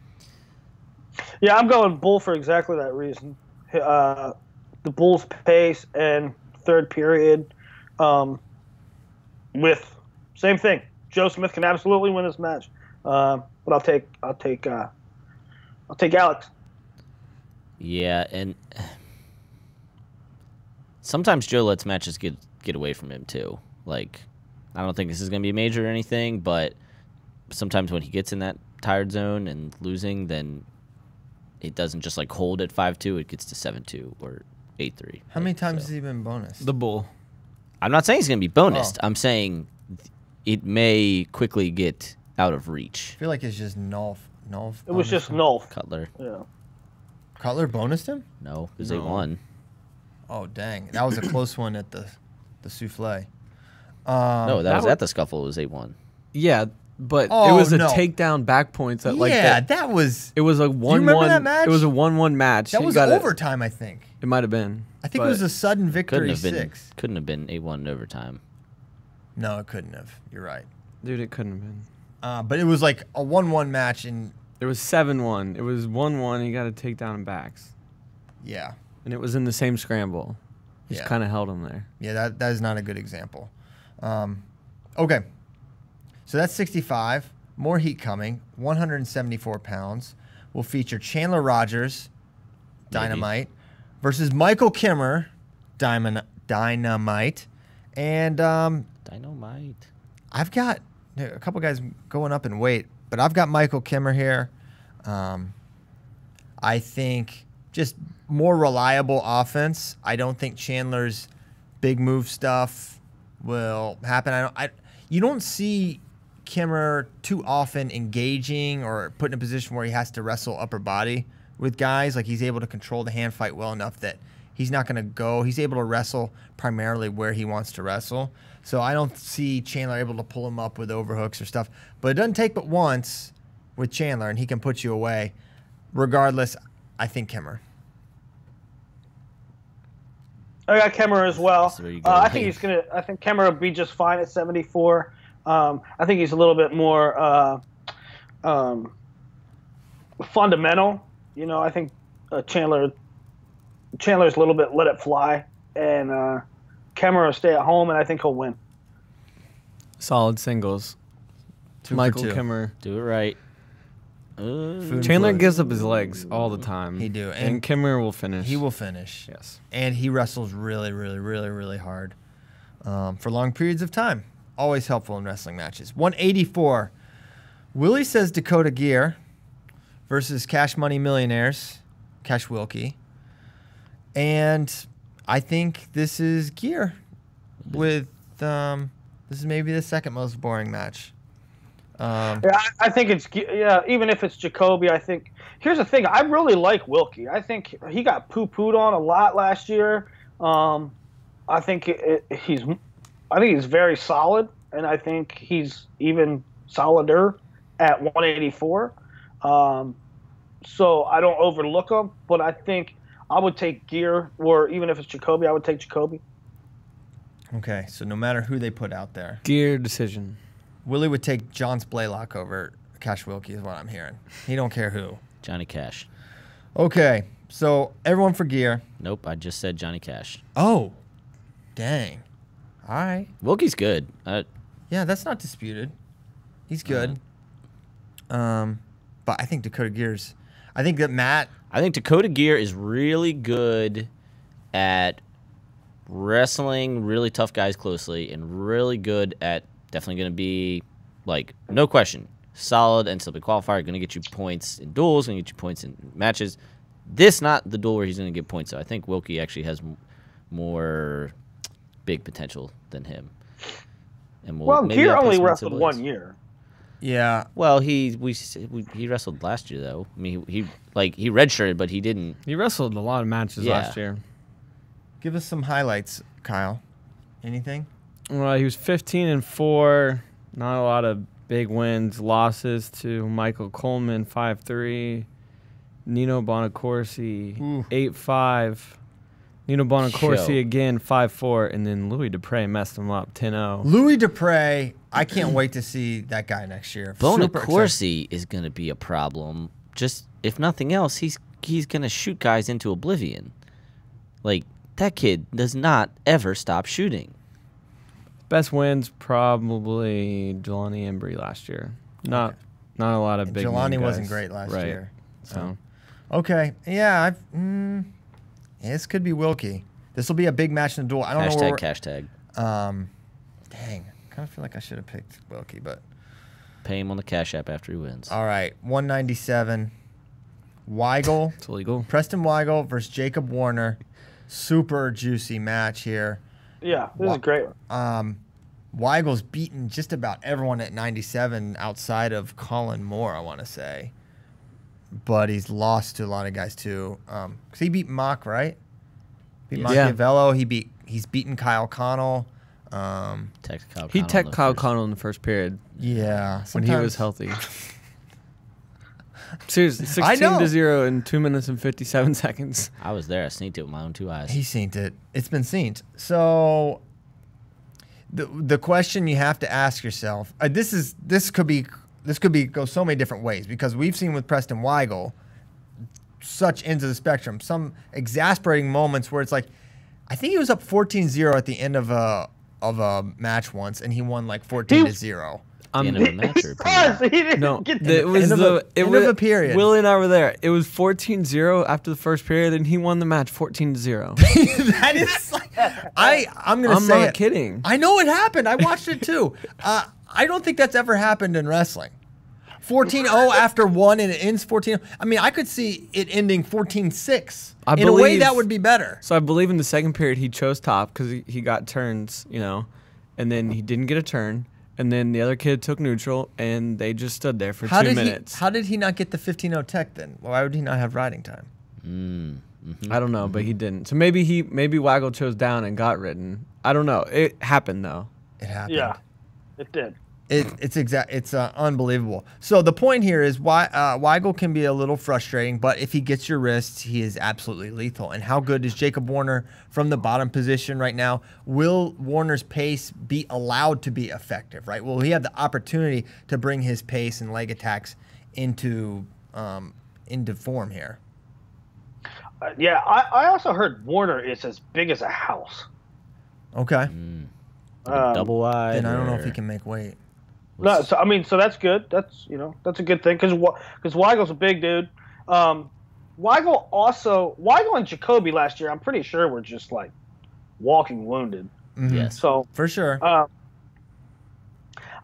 Yeah, I'm going Bull for exactly that reason. The Bulls' pace and third period with same thing. Joe Smith can absolutely win this match. But I'll take Alex. Yeah, and sometimes Joe lets matches get away from him too. Like, I don't think this is going to be major or anything, but sometimes when he gets in that tired zone and losing, then it doesn't just like hold at 5-2. It gets to 7-2 or 8-3. How many times has he been bonused? The Bull. I'm not saying he's going to be bonused. I'm saying it may quickly get out of reach. I feel like it's just Nolf. It was just Nolf. Cutler. Yeah. Cutler bonused him? No, it was 8-1. Oh, dang. That was a close one at the souffle. No, that was at the scuffle. It was 8-1. Yeah, but it was a takedown back points. That, that was... It was a 1-1. Do you remember that match? It was a 1-1 match. That was overtime, I think. It might have been. I think it was a sudden victory 6. Couldn't have been 8-1 in overtime. No, it couldn't have. You're right. Dude, it couldn't have been. But it was like a 1-1 match. And it was 7-1. It was 1-1. You got to take down in backs. Yeah. And it was in the same scramble. Just kind of held him there. Yeah, that is not a good example. Okay. So that's 65. More heat coming. 174 pounds. Will feature Chandler Rogers, Dynamite, versus Michael Kimmer, Dynamite. And Dynamite. I've got a couple guys going up in weight, but I've got Michael Kimmer here. I think just more reliable offense. I don't think Chandler's big move stuff will happen. You don't see Kimmer too often engaging or put in a position where he has to wrestle upper body with guys. Like, he's able to control the hand fight well enough that he's not going to go. He's able to wrestle primarily where he wants to wrestle. So I don't see Chandler able to pull him up with overhooks or stuff. But it doesn't take but once, with Chandler, and he can put you away. Regardless, I think Kimmer. I got Kemmer as well. So there you go. I think he's gonna. I think Kemmer will be just fine at 74. I think he's a little bit more fundamental. You know, I think Chandler's a little bit let it fly, and Kemmer will stay at home, and I think he'll win. Solid singles. 2 for Michael 2. Kimmer. Do it right. Chandler gives up his legs all the time. He do. And Kimmer will finish. He will finish. Yes. And he wrestles really, really, really, really hard for long periods of time. Always helpful in wrestling matches. 184. Willie says Dakota Gear versus Cash Money Millionaires, Cash Wilkie. And I think this is Gear with, this is maybe the second most boring match. Yeah, I think it's even if it's Jacoby, I think here's the thing. I really like Wilkie. I think he got poo-pooed on a lot last year. I think he's very solid, and I think he's even solider at 184. So I don't overlook him, but I think I would take Gear, or even if it's Jacoby, I would take Jacoby. Okay, so no matter who they put out there. Gear decision. Willie would take John Splaylock over Cash Wilkie is what I'm hearing. He don't care who. Johnny Cash. Okay, so everyone for Gear. Nope, I just said Johnny Cash. Oh, dang. All right. Wilkie's good. Yeah, that's not disputed. He's good. But I think Dakota Gear's. I think that Matt. I think Dakota Gear is really good at wrestling really tough guys closely and really good at definitely going to be, like, no question, solid NCAA qualifier, going to get you points in duels, going to get you points in matches. This not the duel where he's going to get points, so I think Wilkie actually has more big potential than him. And Gear only wrestled 1 year. Yeah. Well, he wrestled last year though. I mean, he redshirted, but he didn't. He wrestled a lot of matches last year. Give us some highlights, Kyle. Anything? Well, he was 15-4. Not a lot of big wins. Losses to Michael Coleman, 5-3. Nino Bonacorsi, 8-5. Nino Bonacorsi again, 5-4. And then Louis Dupre messed him up, 10-0. Louis Dupre, I can't wait to see that guy next year. Bonacorsi is going to be a problem. Just, if nothing else, he's going to shoot guys into oblivion. Like, that kid does not ever stop shooting. Best wins probably Jelani Embry last year. Not a lot of big. Jelani guys. wasn't great last year. So okay, yeah, this could be Wilkie. This will be a big match in the duel. I don't know. Hashtag. Dang, I kind of feel like I should have picked Wilkie, but pay him on the Cash App after he wins. All right, 197. Weigel. It's illegal. Preston Weigel versus Jacob Warner. Super juicy match here. Yeah, this is a great one. Weigel's beaten just about everyone at 97 outside of Colin Moore, I want to say. But he's lost to a lot of guys, too. 'Cause he beat Mock, right? Beat Machiavello. He's beaten Kyle Connell. He teched Kyle Connell in the first period. Yeah. When he was healthy. Seriously, 16-0 in 2 minutes and 57 seconds. I was there. I seen it with my own 2 eyes. He seen it. It's been seen. So the question you have to ask yourself, this could go so many different ways, because we've seen with Preston Weigel such ends of the spectrum. Some exasperating moments where it's like, I think he was up 14-0 at the end of a match once, and he won like 14-0. The end of a match or it was the end of a period. Willie and I were there. It was 14-0 after the first period, and he won the match 14-0. That is like, I'm not kidding. I know it happened. I watched it too. I don't think that's ever happened in wrestling. 14-0 after one and it ends 14-0. I mean, I could see it ending 14-6. In a way, that would be better. So I believe in the second period he chose top because he got turns, and then he didn't get a turn. And then the other kid took neutral, and they just stood there for 2 minutes. How did he not get the 15-0 tech then? Why would he not have riding time? I don't know, but he didn't. So maybe Weigel chose down and got ridden. I don't know. It happened though. It happened. Yeah, it did. It's unbelievable. So the point here is why Weigel can be a little frustrating, but if he gets your wrists, he is absolutely lethal. And how good is Jacob Warner from the bottom position right now? Will Warner's pace be allowed to be effective? Right? Will he have the opportunity to bring his pace and leg attacks into form here? Yeah, I also heard Warner is as big as a house. Okay. Double wide. Then I don't know if he can make weight. No, so I mean, so that's good. That's that's a good thing because Weigel's a big dude. Weigel and Jacoby last year, I'm pretty sure were just like walking wounded. Mm-hmm. Yes. So for sure. I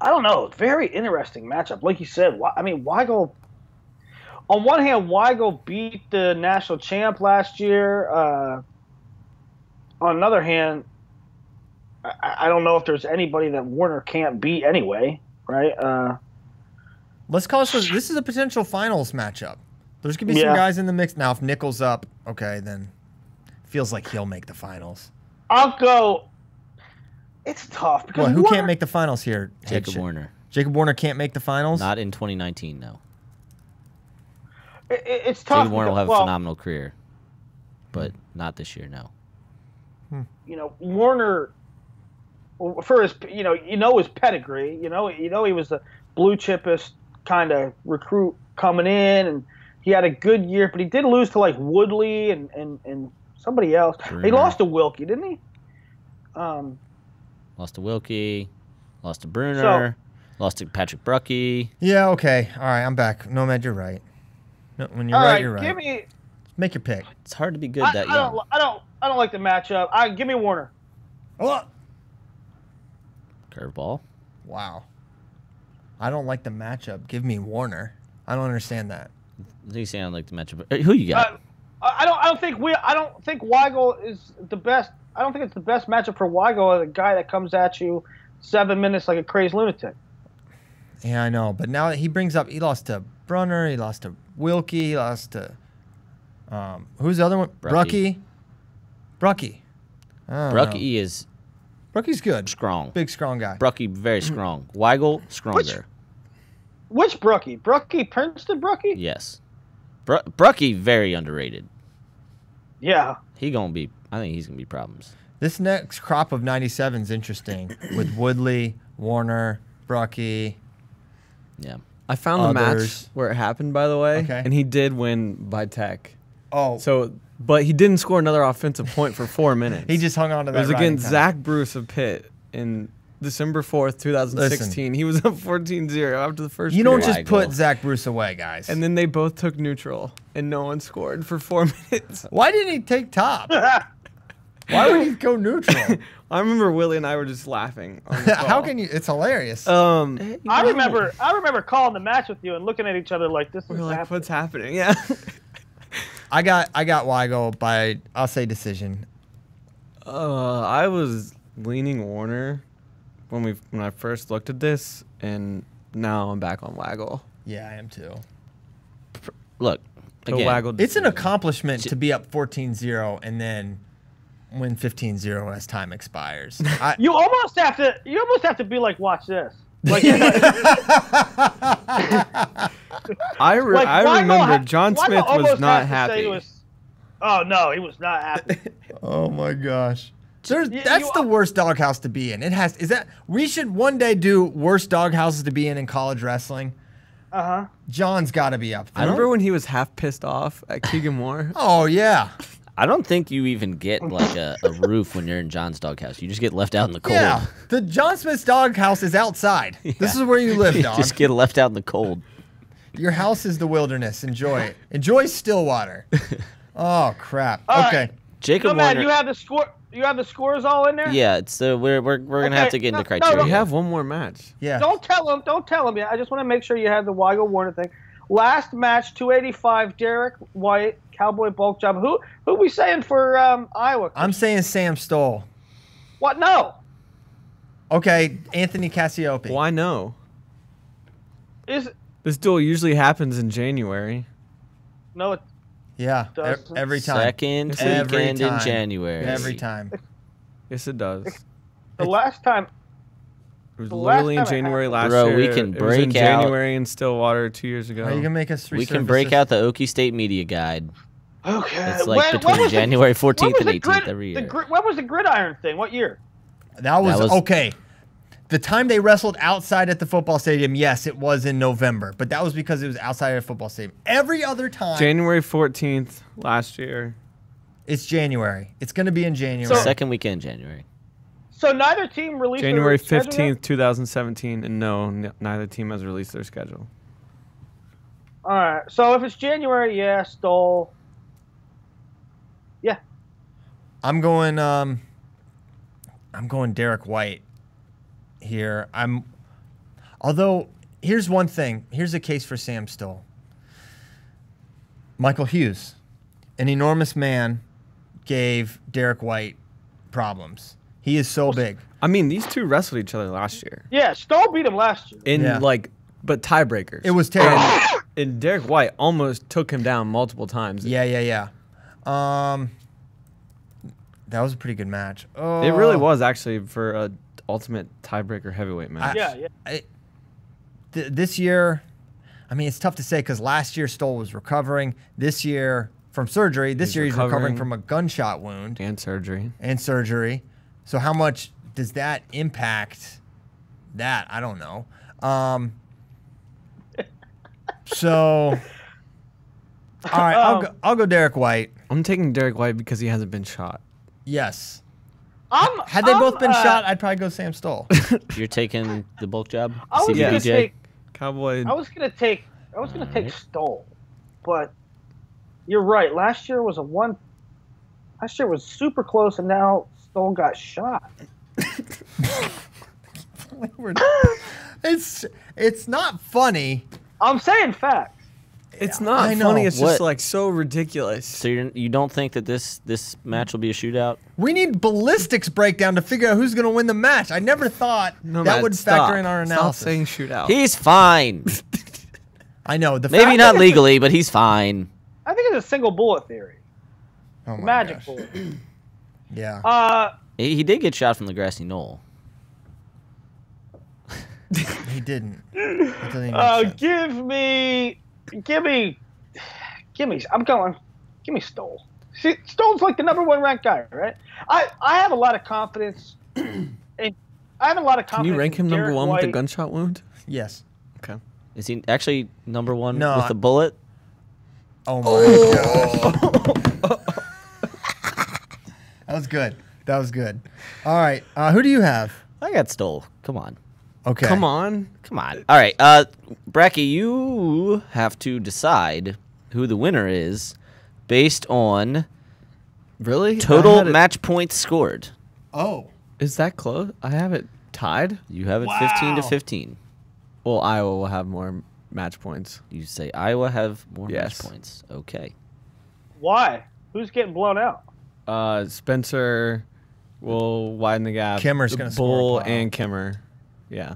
don't know. Very interesting matchup, like you said. I mean, Weigel. On one hand, Weigel beat the national champ last year. On another hand, I don't know if there's anybody that Warner can't beat anyway. Right. Let's call this. This is a potential finals matchup. There's gonna be some guys in the mix now. If Nickel's up, okay, then feels like he'll make the finals. I'll go. It's tough because who can't make the finals here? Jacob Warner. Jacob Warner can't make the finals. Not in 2019, no. It's tough. Jacob Warner will have a phenomenal career, but not this year, no. Warner. For his, his pedigree, he was the blue chipest kind of recruit coming in, and he had a good year, but he did lose to like Woodley and somebody else. Bruner. He lost to Wilkie, didn't he? Lost to Wilkie, lost to Bruner, lost to Patrick Brucky. Yeah, okay, all right, I'm back. Nomad, you're right. No, when you're right, you're right. Make your pick. It's hard to be good that young. I don't like the matchup. Give me Warner. Oh. Curveball. Wow. I don't like the matchup. Give me Warner. I don't understand that. You sound like the matchup. Who you got? I don't think Weigel is the best. I don't think it's the best matchup for Weigel, a guy that comes at you 7 minutes like a crazed lunatic. Yeah, I know. But now he brings up, he lost to Brunner, he lost to Wilkie, he lost to who's the other one? Brucky. Brucky is. Brucky's good. Strong. Big, strong guy. Brucky, very strong. Weigel, stronger. Which Brucky? Brucky, Princeton Brucky? Yes. Brucky, very underrated. Yeah. I think he's going to be problems. This next crop of 97 is interesting with Woodley, Warner, Brucky. Yeah. I found the match where it happened, by the way, and he did win by tech. Oh. But he didn't score another offensive point for 4 minutes. He just hung on to that. It was against Zach Bruce of Pitt in December 4th, 2016. Listen, he was up 14-0 after the first You period. don't just put Zach Bruce away, guys. And then they both took neutral, and no one scored for 4 minutes. Why didn't he take top? Why would he go neutral? I remember Willie and I were just laughing. How can you? It's hilarious. I remember calling the match with you and looking at each other like this is happening. What's happening? Yeah. I got Weigel by, I'll say, decision. I was leaning Warner when I first looked at this, and now I'm back on Weigel. Yeah, I am too. Look, again, it's an accomplishment to be up 14-0 and then win 15-0 as time expires. You almost have to be like, watch this. Like, I remember John Smith was not happy. Oh no, he was not happy. Oh my gosh. That's the worst doghouse to be in. We should one day do worst doghouses to be in college wrestling. Uh-huh. John's got to be up there. I remember when he was half pissed off at Keegan Moore. Oh yeah. I don't think you even get like a roof when you're in John's doghouse. You just get left out in the cold. Yeah, the John Smith's doghouse is outside. Yeah. This is where you live, dog. Just get left out in the cold. Your house is the wilderness. Enjoy it. Enjoy Stillwater. Oh crap. All okay. Right. Jacob Nomad, Warner. you have the score. You have the scores all in there. Yeah, it's we're gonna have to get into criteria. We have one more match. Yeah. Don't tell him yet. I just want to make sure you have the Weigel Warner thing. Last match, 285. Derek White, Cowboy bulk job. Who we saying for Iowa? I'm saying Sam Stoll. What? No. Okay, Anthony Cassiope. Why no? This duel usually happens in January. No, it yeah, doesn't. every time. Second weekend in January. Every time. Yes, it does. The last time It was literally in January last year. Bro, we can It was in break out. January in Stillwater 2 years ago. Are you gonna make us? We can break out the Okie State Media Guide. Okay. It's like between January 14th and 18th every year. What was the gridiron thing? What year? That was okay. The time they wrestled outside at the football stadium, yes, it was in November, but that was because it was outside of the football stadium. Every other time, January 14th last year. it's January. It's going to be in January. So- Second weekend in January. So neither team released January their schedule yet? 15th, 2017, and no, neither team has released their schedule. All right. So if it's January, yeah, Stoll. Yeah. I'm going Derek White here. Although here's one thing. Here's a case for Sam Stoll. Michael Hughes, an enormous man, gave Derek White problems. He is so big. I mean, these two wrestled each other last year. Yeah, Stoll beat him last year. But tiebreakers. It was terrible. And Derek White almost took him down multiple times. Yeah. That was a pretty good match. Oh. It really was actually for a ultimate tiebreaker heavyweight match. Yeah. This year, I mean, it's tough to say because last year Stoll was recovering. This year from surgery. This year he's recovering from a gunshot wound And surgery. So how much does that impact that? I don't know. So, all right, I'll go Derek White. I'm taking Derek White because he hasn't been shot. Yes. Had they both been shot, I'd probably go Sam Stoll. You're taking the bulk job? I was gonna take Cowboy. I was gonna take Stoll, but you're right. Last year was super close, and now Stoll got shot. It's not funny. I'm saying facts. It's not funny. It's just like so ridiculous. So you don't think that this match will be a shootout? We need ballistics breakdown to figure out who's going to win the match. I never thought that would factor in our analysis. Stop saying shootout. He's fine. I know. Maybe not legally, but he's fine. I think it's a single bullet theory. Oh my Magic gosh. bullet. Yeah. He did get shot from the grassy knoll. He didn't. That doesn't even make sense. Give me Stoll. See, Stoll's like the #1 ranked guy, right? I have a lot of confidence. Can you rank him Derek #1 White. with a gunshot wound? Yes. Okay. Is he actually #1 No, with a bullet? Oh my gosh. That was good. All right. Who do you have? I got Stoll. Come on. Okay. Come on. All right. Bracky, you have to decide who the winner is based on Really? total match points scored. Oh. Is that close? I have it tied. You have it Wow. 15-15. Well, Iowa will have more match points. You say Iowa have more Yes. match points. Okay. Why? Who's getting blown out? Spencer will widen the gap. Kimmer's gonna score a Bull pile. and Kimmer. Yeah.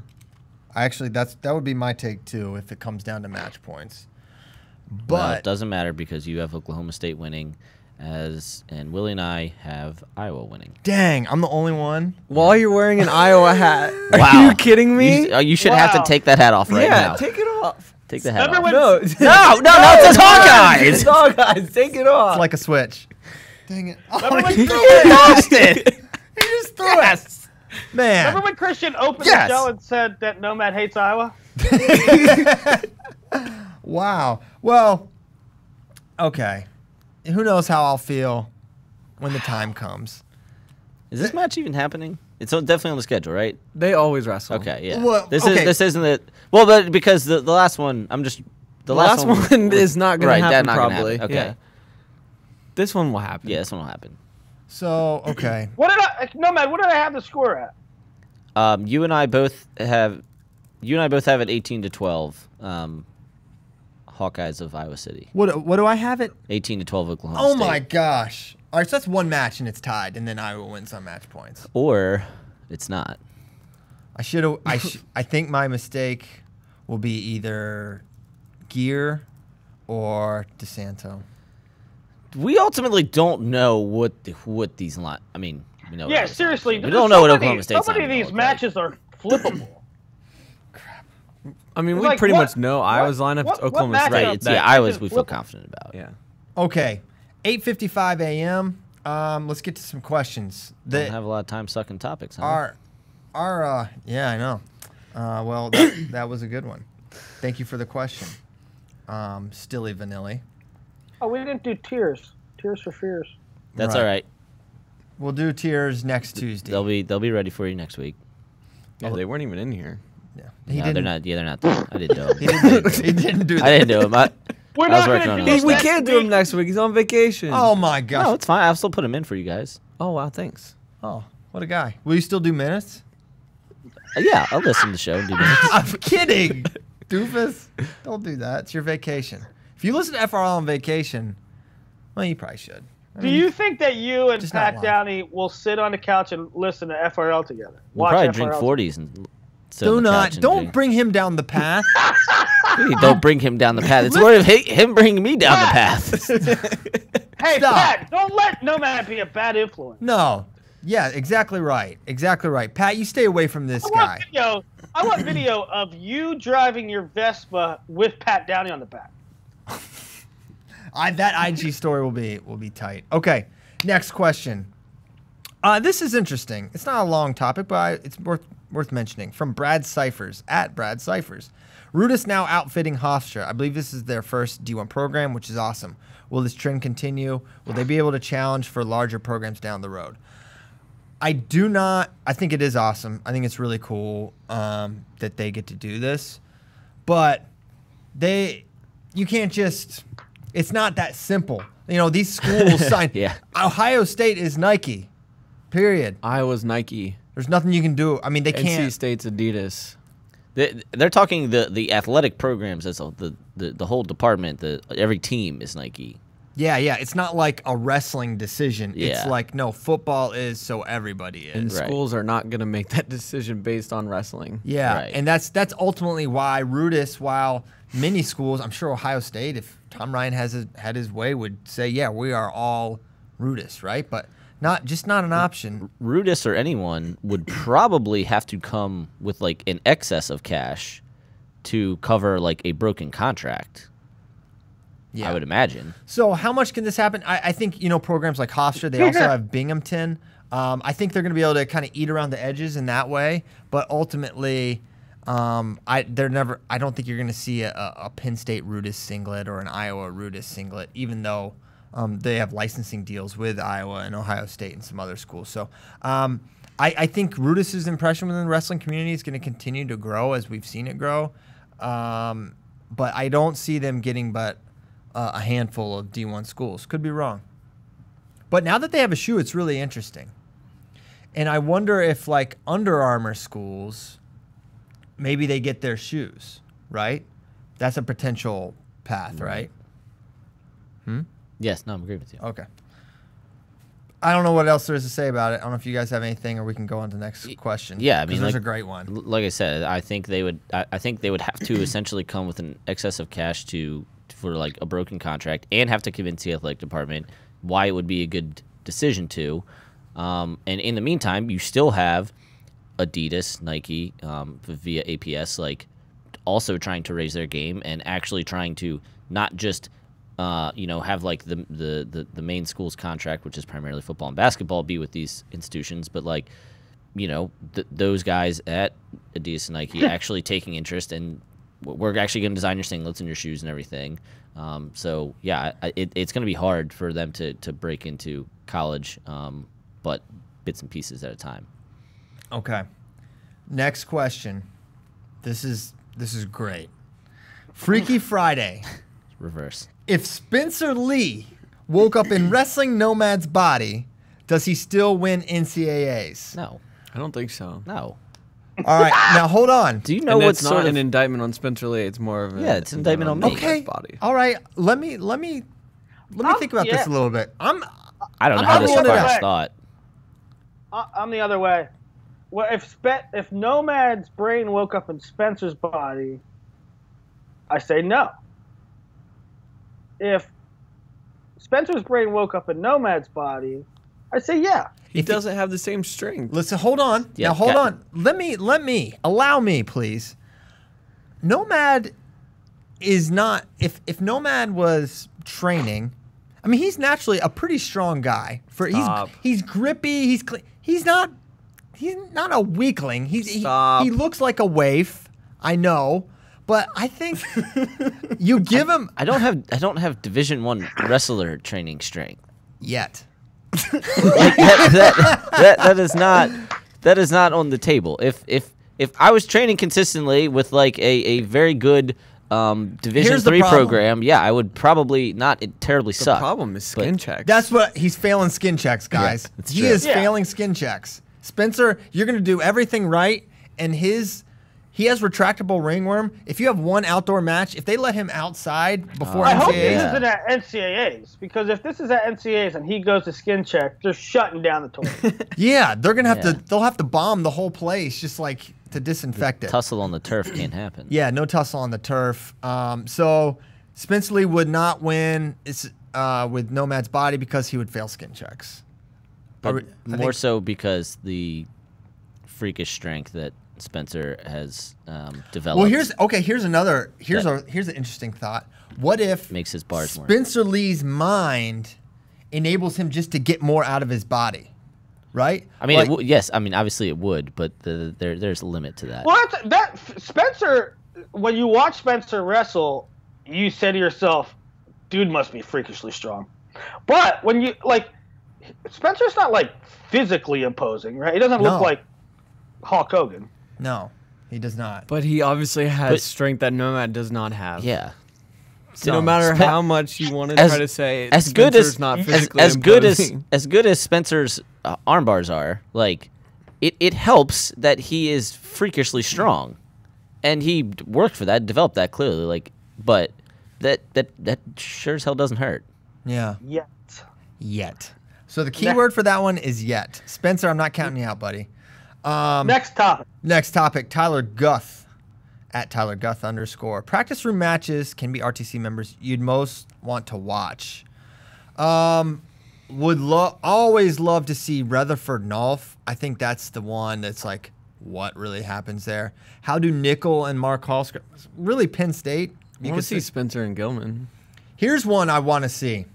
Actually, that would be my take too if it comes down to match points. Well, But it doesn't matter because you have Oklahoma State winning, and Willie and I have Iowa winning. dang, I'm the only one. While you're wearing an Iowa hat. Wow. Are you kidding me? You should have to Wow. take that hat off right now. take it off. Take the hat Everyone- off. No. No, it's Hawkeyes. It's Hawkeyes. Take it off. It's like a switch. Dang it. Oh, Remember when he Christian- Lost it. just threw it. Man. Remember when Christian opened Yes. the show and said that Nomad hates Iowa? Wow. Well, okay. Who knows how I'll feel when the time comes. Is this match even happening? It's definitely on the schedule, right? They always wrestle. Okay, yeah. Well, this okay. isn't it. Well, but because the last one, the last one is not going right, to that's happen not gonna probably. happen. Okay. Yeah. This one will happen. Yeah, this one will happen. So, okay. Nomad, what did I have the score at? You and I both have it 18-12. Hawkeyes of Iowa City. What do I have it? 18-12 Oklahoma Oh State. my gosh. All right, so that's one match and it's tied, and then Iowa wins on match points. Or it's not. I think my mistake will be either Gear or DeSanto. We ultimately don't know what these line. I mean, we know. Yeah, what these seriously. lines are. We don't know what Oklahoma State's Some of line these look like. matches are flippable. I mean, It's we like, pretty what- much know Iowa's lineup. what It's Oklahoma matchup- State. Right. It's, that yeah, Iowa's isn't we feel flippable. confident about. Yeah. Okay, 8:55 a.m. Let's get to some questions. Don't have a lot of time sucking topics, huh? Yeah, I know. Well, that was a good one. Thank you for the question, Stilly Vanilli. Oh, we didn't do Tears for Fears. That's Right. all right. We'll do tiers next Tuesday. They'll be ready for you next week. Yeah, they weren't even in here. Yeah. No, they're not. Yeah, they're not. I didn't do them. He didn't do that. I didn't do them. We're I was not working gonna on do it. this We next can't do him week. next week. He's on vacation. Oh my gosh. No, it's fine. I'll still put them in for you guys. Oh, wow. Thanks. Oh, what a guy. Will you still do minutes? Yeah, I'll listen to the show and do minutes. I'm kidding. Doofus. Don't do that. It's your vacation. If you listen to FRL on vacation, well, you probably should. I Do mean, you think that you and Just not Pat live. Downey will sit on the couch and listen to FRL together? We'll Watch probably FRL drink 40s and sit do on the not. couch and Don't drink. bring him down the path. Don't bring him down the path. It's more of him bringing me down the path. Hey, Stop. Pat, don't let Nomad be a bad influence. No. Yeah, exactly right. Exactly right. Pat, you stay away from this guy. I want video of you driving your Vespa with Pat Downey on the back. That IG story will be tight. Okay, next question. This is interesting. It's not a long topic, but it's worth mentioning. From Brad Cyphers, at Brad Cyphers. Rudis now outfitting Hofstra. I believe this is their first D1 program, which is awesome. Will this trend continue? Will they be able to challenge for larger programs down the road? I do not. I think it is awesome. I think it's really cool that they get to do this. But you can't just, it's not that simple. You know, these schools sign. Yeah. Ohio State is Nike, period. Iowa's Nike. There's nothing you can do. I mean, they NC can't. State's Adidas. They're talking the athletic programs as the whole department. Every team is Nike. Yeah. It's not like a wrestling decision. Yeah. It's like, no, football is, so everybody And is. Right. schools are not going to make that decision based on wrestling. Yeah, Right. and that's ultimately why Rudis, while many schools, I'm sure Ohio State, if Tom Ryan had his way, would say, yeah, we are all Rudis, right? But not an option. Rudis or anyone would probably have to come with like an excess of cash to cover like a broken contract. Yeah. I would imagine. So how much can this happen? I think, programs like Hofstra, they also have Binghamton. I think they're going to be able to kind of eat around the edges in that way. But ultimately, I don't think you're going to see a Penn State Rudis singlet or an Iowa Rudis singlet, even though they have licensing deals with Iowa and Ohio State and some other schools. So I think Rudis's impression within the wrestling community is going to continue to grow as we've seen it grow. But I don't see them getting but a handful of D1 schools. Could be wrong. But now that they have a shoe, it's really interesting. And I wonder if, like, Under Armour schools, maybe they get their shoes, right? That's a potential path, right? Yes, no, I'm agreeing with you. Okay. I don't know what else there is to say about it. I don't know if you guys have anything, or we can go on to the next question. Yeah, I 'Cause mean, there's like- a great one. Like I said, I think they would. I think they would have to essentially come with an excess of cash for like a broken contract, and have to convince the athletic department why it would be a good decision to. And in the meantime, you still have Adidas, Nike, via APS, like also trying to raise their game and actually trying to not just have like the main school's contract, which is primarily football and basketball, be with these institutions, but like those guys at Adidas and Nike actually taking interest, and we're actually going to design your singlets and your shoes and everything. So yeah, it's going to be hard for them to break into college, but bits and pieces at a time. Okay. Next question. This is great. Freaky Friday. Reverse. If Spencer Lee woke up in Wrestling Nomad's body, does he still win NCAAs? No. I don't think so. No. All right, now hold on. Do you know And what it's not sort of an indictment on Spencer Lee. It's more of Yeah, it's an indictment on me. Okay. Body. All right, let me think about this a little bit. I don't know I'm how this rolling it first out. thought. I'm the other way. Well, if Nomad's brain woke up in Spencer's body, I say no. If Spencer's brain woke up in Nomad's body, I say yeah. He doesn't have the same strength. Listen, hold on. Yeah, now, hold on. Allow me, please. Nomad is not, if Nomad was training, I mean, he's naturally a pretty strong guy. He's grippy, he's not a weakling. He looks like a waif, I know, but I think you give him. I don't have Division I wrestler training strength yet. Like that is not on the table. If I was training consistently with like a very good Division III program, yeah, I would probably not terribly suck. The problem is skin checks. That's what he's failing skin checks, guys. Yeah, he is failing skin checks. Spencer, you're gonna do everything right, and he has retractable ringworm. If you have one outdoor match, if they let him outside before I NCAAs, hope this isn't at NCAAs, because if this is at NCAAs and he goes to skin check, they're shutting down the tournament. yeah, they're gonna have to. They'll have to bomb the whole place just like to disinfect it. Tussle on the turf can't happen. Yeah, no tussle on the turf. So Spencer Lee would not win with Nomad's body because he would fail skin checks. But more so because the freakish strength that Spencer has developed. Well, here's an interesting thought. What if makes his bars more. Spencer Lee's mind enables him just to get more out of his body, right? I mean, yes. I mean, obviously it would, but there's a limit to that. Well, Spencer. When you watch Spencer wrestle, you say to yourself, "Dude must be freakishly strong." But when you Spencer's not like physically imposing, right? He doesn't look like Hulk Hogan. No, he does not. But he obviously has strength that Nomad does not have. Yeah. So no matter how much you want to try to say, as good as not physically as good as Spencer's arm bars are, like it helps that he is freakishly strong, and he worked for that, developed that clearly. Like, but that sure as hell doesn't hurt. Yeah. Yet. So the key word for that one is yet. Spencer, I'm not counting you out, buddy. Next topic. Tyler Guth at Tyler Guth _ practice room matches can be RTC members you'd most want to watch. Would always love to see Retherford Nolf. I think that's the one that's like, what really happens there? How do Nickel and Mark Hall really Penn State? You want to see Spencer and Gilman. Here's one I want to see.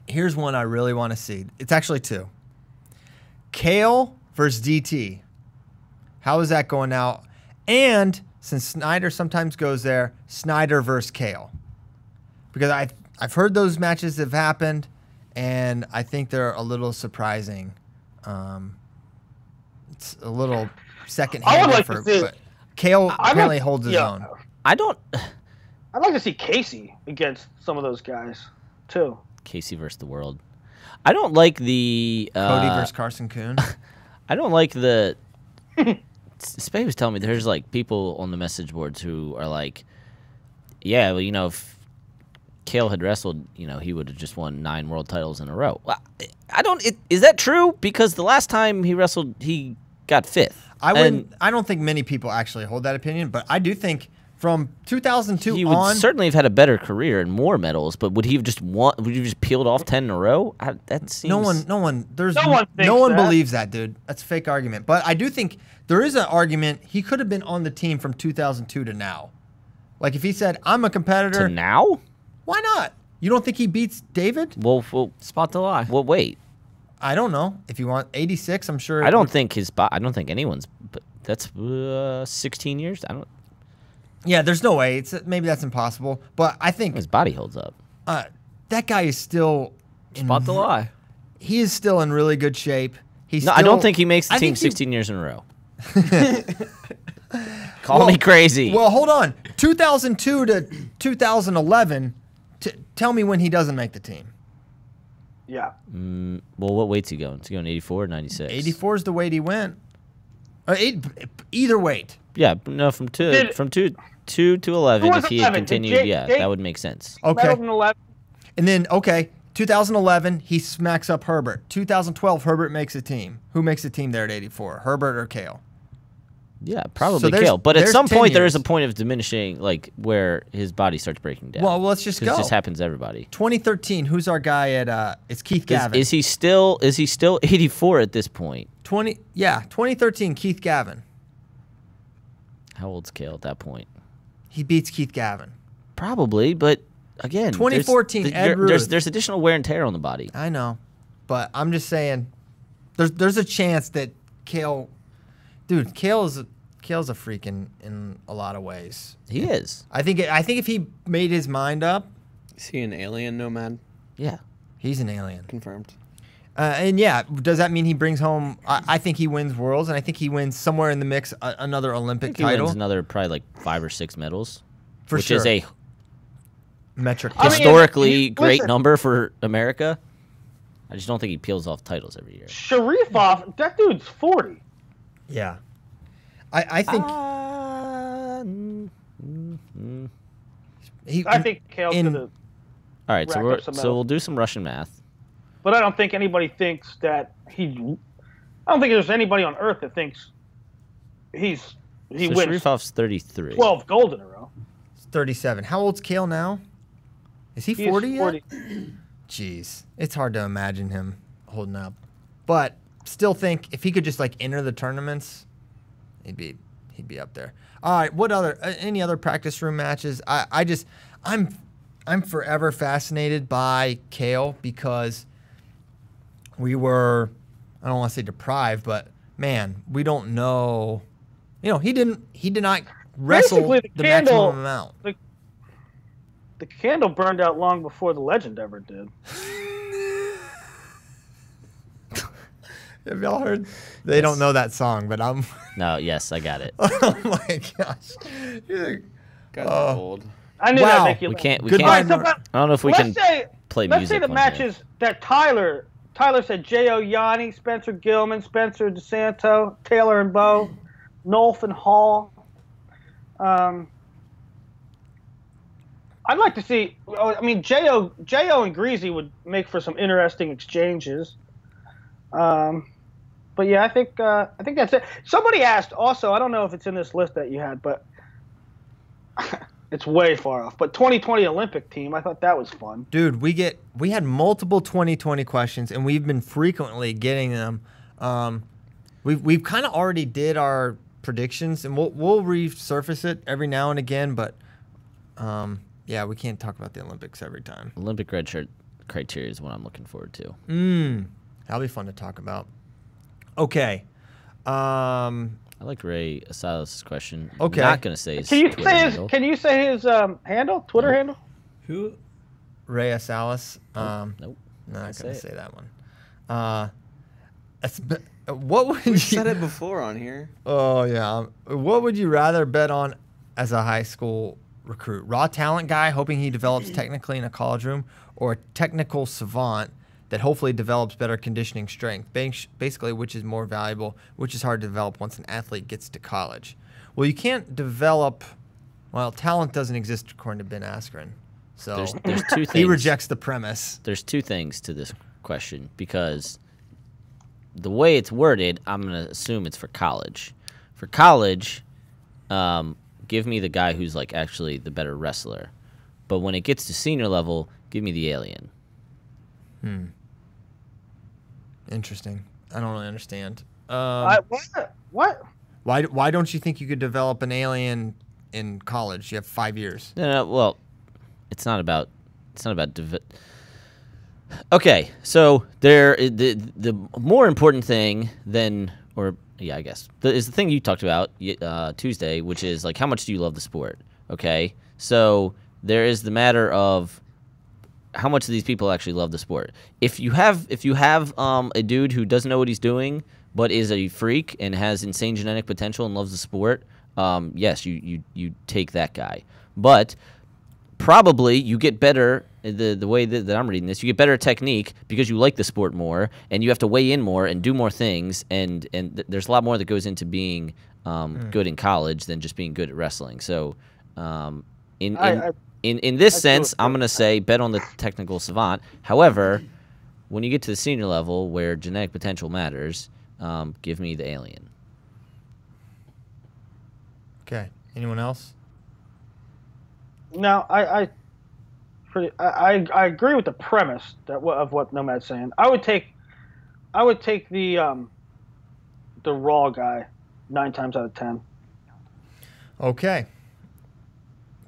Here's one I really want to see. It's actually two. Kale versus DT. How is that going out? And since Snyder sometimes goes there, Snyder versus Kale. Because I've heard those matches have happened, and I think they're a little surprising. It's a little second-hand effort, but Kale apparently holds his own. I'd like to see Casey against some of those guys, too. Casey versus the world. I don't like the Cody versus Carson Coon. I don't like the. Spade was telling me there's like people on the message boards who are like, yeah, well, if Kale had wrestled, he would have just won 9 world titles in a row. Well, I don't. Is that true? Because the last time he wrestled, he got 5th. I don't think many people actually hold that opinion, but I do think. From 2002 he would certainly have had a better career and more medals, but would he have just Would you just peeled off 10 in a row? That seems no one believes that, dude. That's a fake argument. But I do think there is an argument he could have been on the team from 2002 to now. Like if he said, "I'm a competitor," to now, why not? You don't think he beats David? Well, spot the lie. Well, wait. I don't know. If you want 86, I'm sure. I don't think anyone's. But that's 16 years. I don't. Yeah, there's no way. Maybe that's impossible. But I think his body holds up. That guy is still spot the lie. He is still in really good shape. I don't think he makes the team 16 years in a row. Call me crazy. Well, hold on. 2002 to 2011. Tell me when he doesn't make the team. Yeah. Well, what weight's he going? Is he going 84 or 96? 84 is the weight he went. Either weight. Yeah, no, from 2 to 11. If he had continued, that would make sense. Okay. And then 2011, he smacks up Herbert. 2012, Herbert makes a team. Who makes a team there at 84? Herbert or Kale? Yeah, probably So Kale. But at some 10 point, there is years. a point of diminishing, like where his body starts breaking down. Well, let's just 'Cause go. It just happens to everybody. 2013. Who's our guy at? It's Keith Gavin. Is he still 84 at this point? 2013. Keith Gavin. How old's Kale at that point? He beats Keith Gavin. Probably, but again, 2014, Ed Ruth. there's additional wear and tear on the body. I know, but I'm just saying, there's a chance that Kale, dude, Kale's a freak in a lot of ways. He is. I think if he made his mind up, Is he an alien nomad? Yeah. he's an alien. Confirmed. And yeah, does that mean he brings home? I think he wins Worlds, and I think he wins somewhere in the mix another Olympic He title. wins another probably like 5 or 6 medals, For which sure. is a Metric. I mean, historically great listen. number for America. I just don't think he peels off titles every year. Sharifov, that dude's 40. Yeah, I think I think Kale's in- gonna, All right, so Rack up some medals. we'll do some Russian math. but I don't think anybody thinks that I don't think there's anybody on Earth that thinks he So wins Sharifov's 33. 12 gold in a row. 37. How old's Kale now? Is he He is 40 yet? 40. Jeez, it's hard to imagine him holding up. But still think if he could just like enter the tournaments, he'd be up there. All right, what other any other practice room matches? I'm forever fascinated by Kale because we were, I don't want to say deprived, but man, we don't know. You know, he did not wrestle Basically, the maximum amount. The candle burned out long before the legend ever did. Have y'all heard? They don't know that song, but I'm. No, yes, I got it. Oh my gosh! Guys are old. I knew Wow. that'd make you We laugh. can't. We Goodbye, can't. All right, so, I don't know if we let's can say, play let's music. say the on matches that Tyler said J.O. Yanni, Spencer Gilman, Spencer DeSanto, Taylor and Bo, Nolf and Hall. I'd like to see. I mean, J.O. and Greasy would make for some interesting exchanges. But yeah, I think that's it. Somebody asked also. I don't know if it's in this list that you had, but it's way far off. But 2020 Olympic team, I thought that was fun. Dude, we had multiple 2020 questions, and we've been frequently getting them. We've kind of already did our predictions, and we'll resurface it every now and again. But yeah, we can't talk about the Olympics every time. Olympic red shirt criteria is what I'm looking forward to. That'll be fun to talk about. Okay. I like Ray Asilas' question. Okay. I'm not gonna say his Can you Twitter say his? handle. Can you say his handle? Twitter handle? Who? Rhea Salas. Nope. Not say gonna it. say that one. What would you We said it before on here. Oh yeah. What would you rather bet on as a high school recruit? Raw talent guy hoping he develops technically in a college room, or a technical savant that hopefully develops better conditioning strength? Basically, which is more valuable, which is hard to develop once an athlete gets to college? Well, you can't develop. Well, talent doesn't exist according to Ben Askren. So There's two things. he rejects the premise. There's two things to this question because the way it's worded, I'm gonna assume it's for college. For college, give me the guy who's like actually the better wrestler. But when it gets to senior level, give me the alien. Interesting. I don't really understand. What? Why don't you think you could develop an alien in college? You have 5 years. No, well, it's not about. Okay, so the more important thing than, or yeah, I guess is the thing you talked about Tuesday, which is like how much do you love the sport? Okay, so there is the matter of how much do these people actually love the sport. If you have a dude who doesn't know what he's doing but is a freak and has insane genetic potential and loves the sport, yes, you take that guy. But probably you get better, the way that I'm reading this, you get better technique because you like the sport more and you have to weigh in more and do more things, and there's a lot more that goes into being good in college than just being good at wrestling. So in this sense, I'm going to say bet on the technical savant. However, when you get to the senior level where genetic potential matters, give me the alien. Okay. Anyone else? No, I agree with the premise of what Nomad's saying. I would take the Raw guy 9 times out of 10. Okay.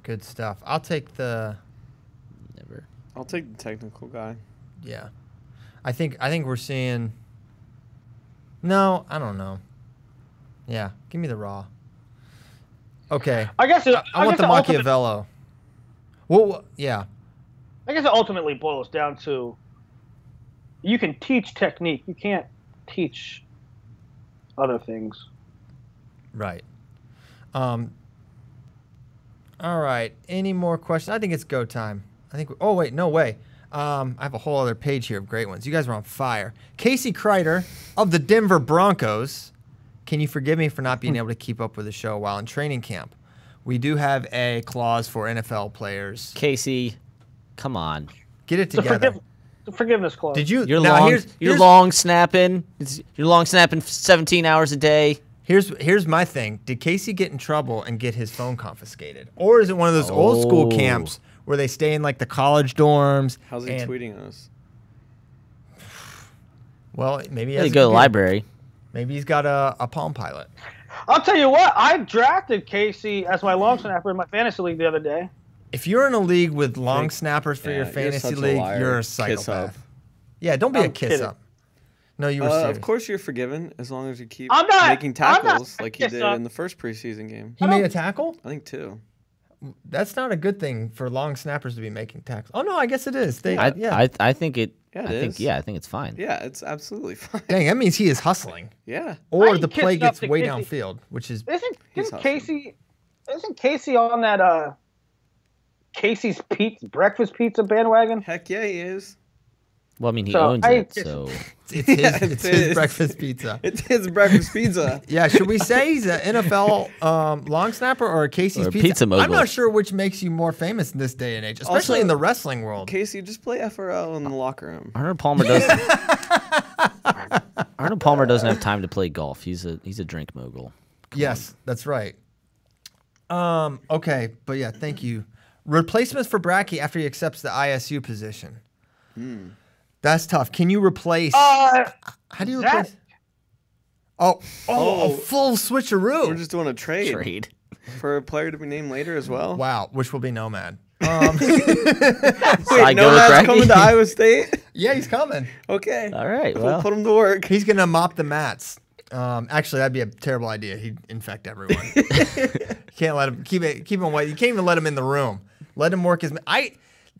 Good stuff. I'll take the. Never. I'll take the technical guy. Yeah. I think we're seeing. No, I don't know. Yeah, give me the Raw. Okay. I guess I want the Machiavello. Well, yeah. I guess it ultimately boils down to you can teach technique. You can't teach other things. Right. All right. Any more questions? I think it's go time. Oh, wait. No way. I have a whole other page here of great ones. You guys are on fire. Casey Kreider of the Denver Broncos. Can you forgive me for not being able to keep up with the show while in training camp? We do have a clause for NFL players. Casey, come on. Get it together. The forgiveness clause. Did you? You're now, long snapping. You're long snapping 17 hours a day. Here's my thing. Did Casey get in trouble and get his phone confiscated? Or is it one of those old school camps where they stay in like the college dorms? How's he tweeting us? Well, maybe he They has go to the library. Maybe he's got a Palm Pilot. I'll tell you what. I drafted Casey as my long snapper in my fantasy league the other day. If you're in a league with long snappers for your fantasy league, you're a psychopath. Yeah, don't be a kiss up. No, you were serious. Of course you're forgiven as long as you keep making tackles like you did in the first preseason game. He made a tackle? I think 2. That's not a good thing for long snappers to be making tackles. Oh no, I guess it is. I think it. Yeah, I think it's fine. Yeah, it's absolutely fine. Dang, that means he is hustling. Yeah. Or the play gets way downfield, which is. Isn't Casey on that Casey's breakfast pizza bandwagon? Heck yeah, he is. Well, I mean, he owns it, so it's his breakfast pizza. It's his breakfast pizza. Yeah, should we say he's an NFL long snapper or a Casey's pizza mogul? I'm not sure which makes you more famous in this day and age, especially Also, in the wrestling world. Casey, just play FRL in the locker room. Arnold Palmer doesn't have time to play golf. He's a drink mogul. Yes, that's right. Okay, but yeah, thank you. Replacements for Bracky after he accepts the ISU position. That's tough. Can you replace? How do you replace? A full switcheroo. We're just doing a trade for a player to be named later as well. Wow, which will be Nomad. Wait, Nomad's coming to Iowa State? Yeah, he's coming. Okay. All right. We'll put him to work. He's gonna mop the mats. Actually, that'd be a terrible idea. He'd infect everyone. You can't let him keep him away. You can't even let him in the room. Let him work his.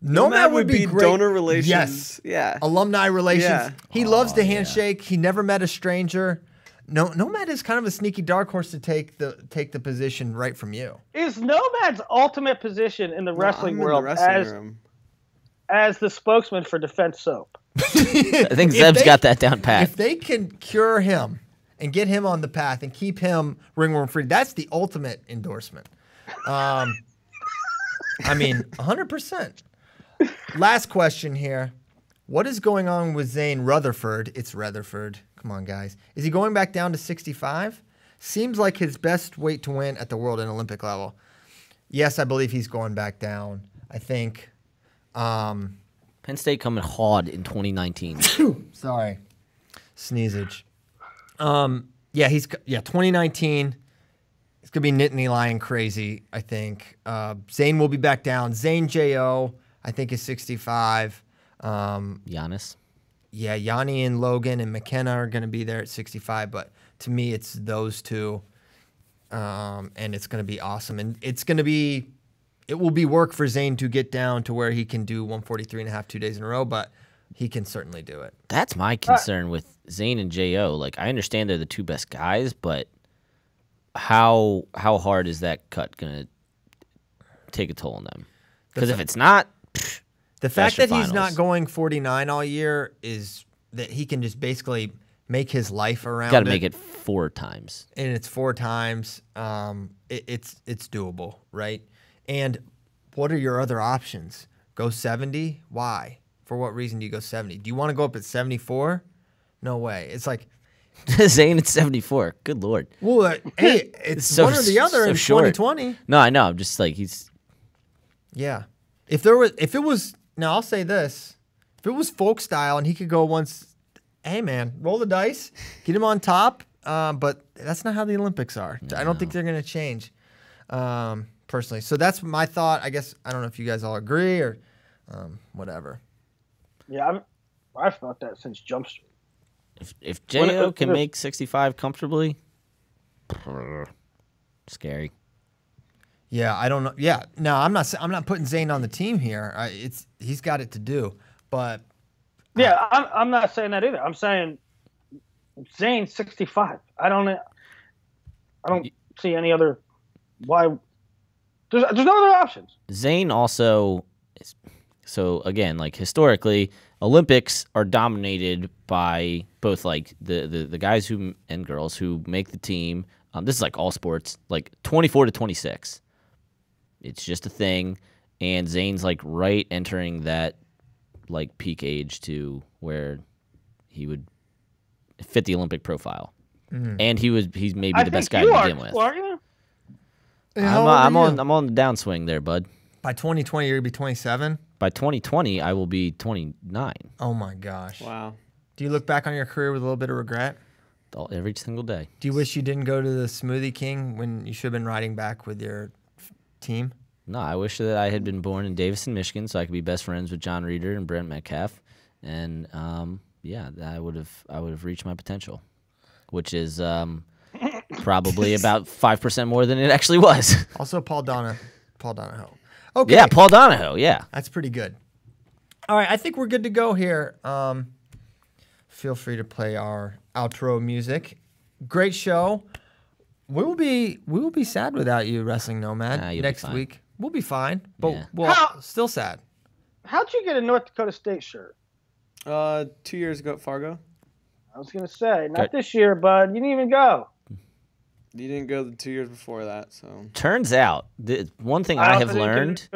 Nomad would be great. Donor relations. Yes. Yeah. Alumni relations. Yeah. He loves to handshake. He never met a stranger. Nomad is kind of a sneaky dark horse to take the position right from you. Is Nomad's ultimate position in the wrestling world as the spokesman for Defense Soap? I think Zeb's got that down pat. If they can cure him and get him on the path and keep him ringworm free, that's the ultimate endorsement. I mean, 100%. Last question here. What is going on with Zane Retherford? It's Retherford. Come on, guys. Is he going back down to 65? Seems like his best weight to win at the world and Olympic level. Yes, I believe he's going back down. I think. Penn State coming hard in 2019. Sorry. Sneezage. 2019. It's going to be Nittany Lion crazy, I think. Zane will be back down. Zane J.O., I think, is 65. Giannis. Yeah, Yanni and Logan and McKenna are going to be there at 65. But to me, it's those two. And it's going to be awesome. And it will be work for Zane to get down to where he can do 143.5 2 days in a row. But he can certainly do it. That's my concern with Zane and J.O. Like, I understand they're the two best guys, but how hard is that cut going to take a toll on them? Because if it's not, the fact that he's not going 49 all year is that he can just basically make his life around it. Got to make it 4 times. And it's 4 times. It's doable, right? And what are your other options? Go 70? Why? For what reason do you go 70? Do you want to go up at 74? No way. It's like Zane at 74. Good Lord. Well, hey, it's So- one or the other so in short. 2020. No, I know. I'm just like, he's. Yeah. If it was, now I'll say this. If it was folk style and he could go once, hey man, roll the dice, get him on top. But that's not how the Olympics are. No. I don't think they're going to change, personally. So that's my thought. I guess, I don't know if you guys all agree or whatever. Yeah, I've thought that since Jump Street. If J.O. can make 65 comfortably, scary. Yeah, I don't know. Yeah, no, I'm not putting Zane on the team here. He's got it to do, but yeah, I'm not saying that either. I'm saying Zane 65. I don't see any other. Why? There's no other options. Zane also, so again, like historically, Olympics are dominated by both like the guys who and girls who make the team. This is like all sports, like 24 to 26. It's just a thing, and Zane's like right entering that like peak age to where he would fit the Olympic profile, and he's maybe the best guy to begin with. Are you? I'm on the downswing there, bud. By 2020, you're gonna be 27. By 2020, I will be 29. Oh my gosh! Wow. Do you look back on your career with a little bit of regret? Every single day. Do you wish you didn't go to the Smoothie King when you should have been riding back with your team? No, I wish that I had been born in Davison, Michigan, so I could be best friends with John Reeder and Brent Metcalf, and yeah, I would have reached my potential, which is probably about 5% more than it actually was. Also, Paul Donahoe. Okay. Yeah, Paul Donahoe. Yeah, that's pretty good. All right, I think we're good to go here. Feel free to play our outro music. Great show. We will be sad without you, Wrestling Nomad. Next week. We'll be fine, but still sad. How'd you get a North Dakota State shirt? 2 years ago at Fargo. I was gonna say, not this year, bud. You didn't even go. You didn't go the 2 years before that, so. Turns out, one thing I have learned,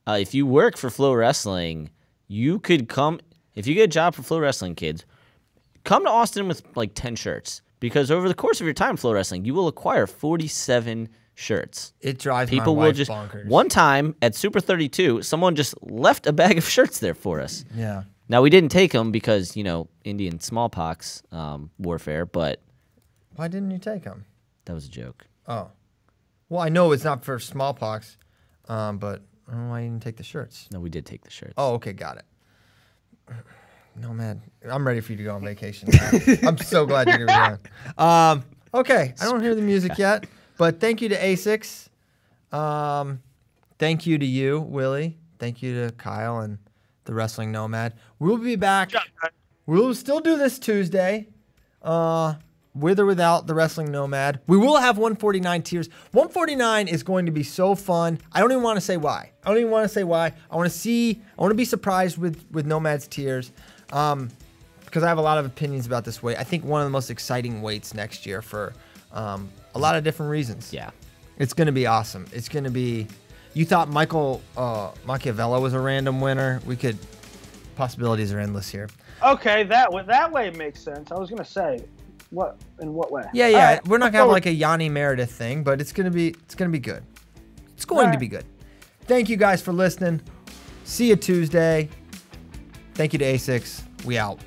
if you work for FloWrestling, you could come, if you get a job for FloWrestling, kids, come to Austin with like 10 shirts. Because over the course of your time FloWrestling, you will acquire 47 shirts. It drives people my wife will just bonkers. One time at Super 32, someone just left a bag of shirts there for us. Yeah. Now we didn't take them because Indian smallpox warfare, but why didn't you take them? That was a joke. Oh, well, I know it's not for smallpox, but I don't know why you didn't take the shirts. No, we did take the shirts. Oh, okay, got it. No, man, I'm ready for you to go on vacation. I'm so glad you're gonna be gone. Okay, I don't hear the music yet, but thank you to A6. Thank you to you, Willie. Thank you to Kyle and the Wrestling Nomad. We'll be back. We'll still do this Tuesday, with or without the Wrestling Nomad. We will have 149 tiers. 149 is going to be so fun. I don't even want to say why. I want to be surprised with Nomad's tiers. Because I have a lot of opinions about this weight. I think one of the most exciting weights next year for a lot of different reasons. Yeah. It's going to be awesome. It's going to be... You thought Michael Machiavello was a random winner. Possibilities are endless here. Okay, that way makes sense. I was going to say, in what way? Yeah. Right, we're not going to have like a Yanni Meredith thing, but it's going to be good. It's going to be good. Thank you guys for listening. See you Tuesday. Thank you to A6. We out.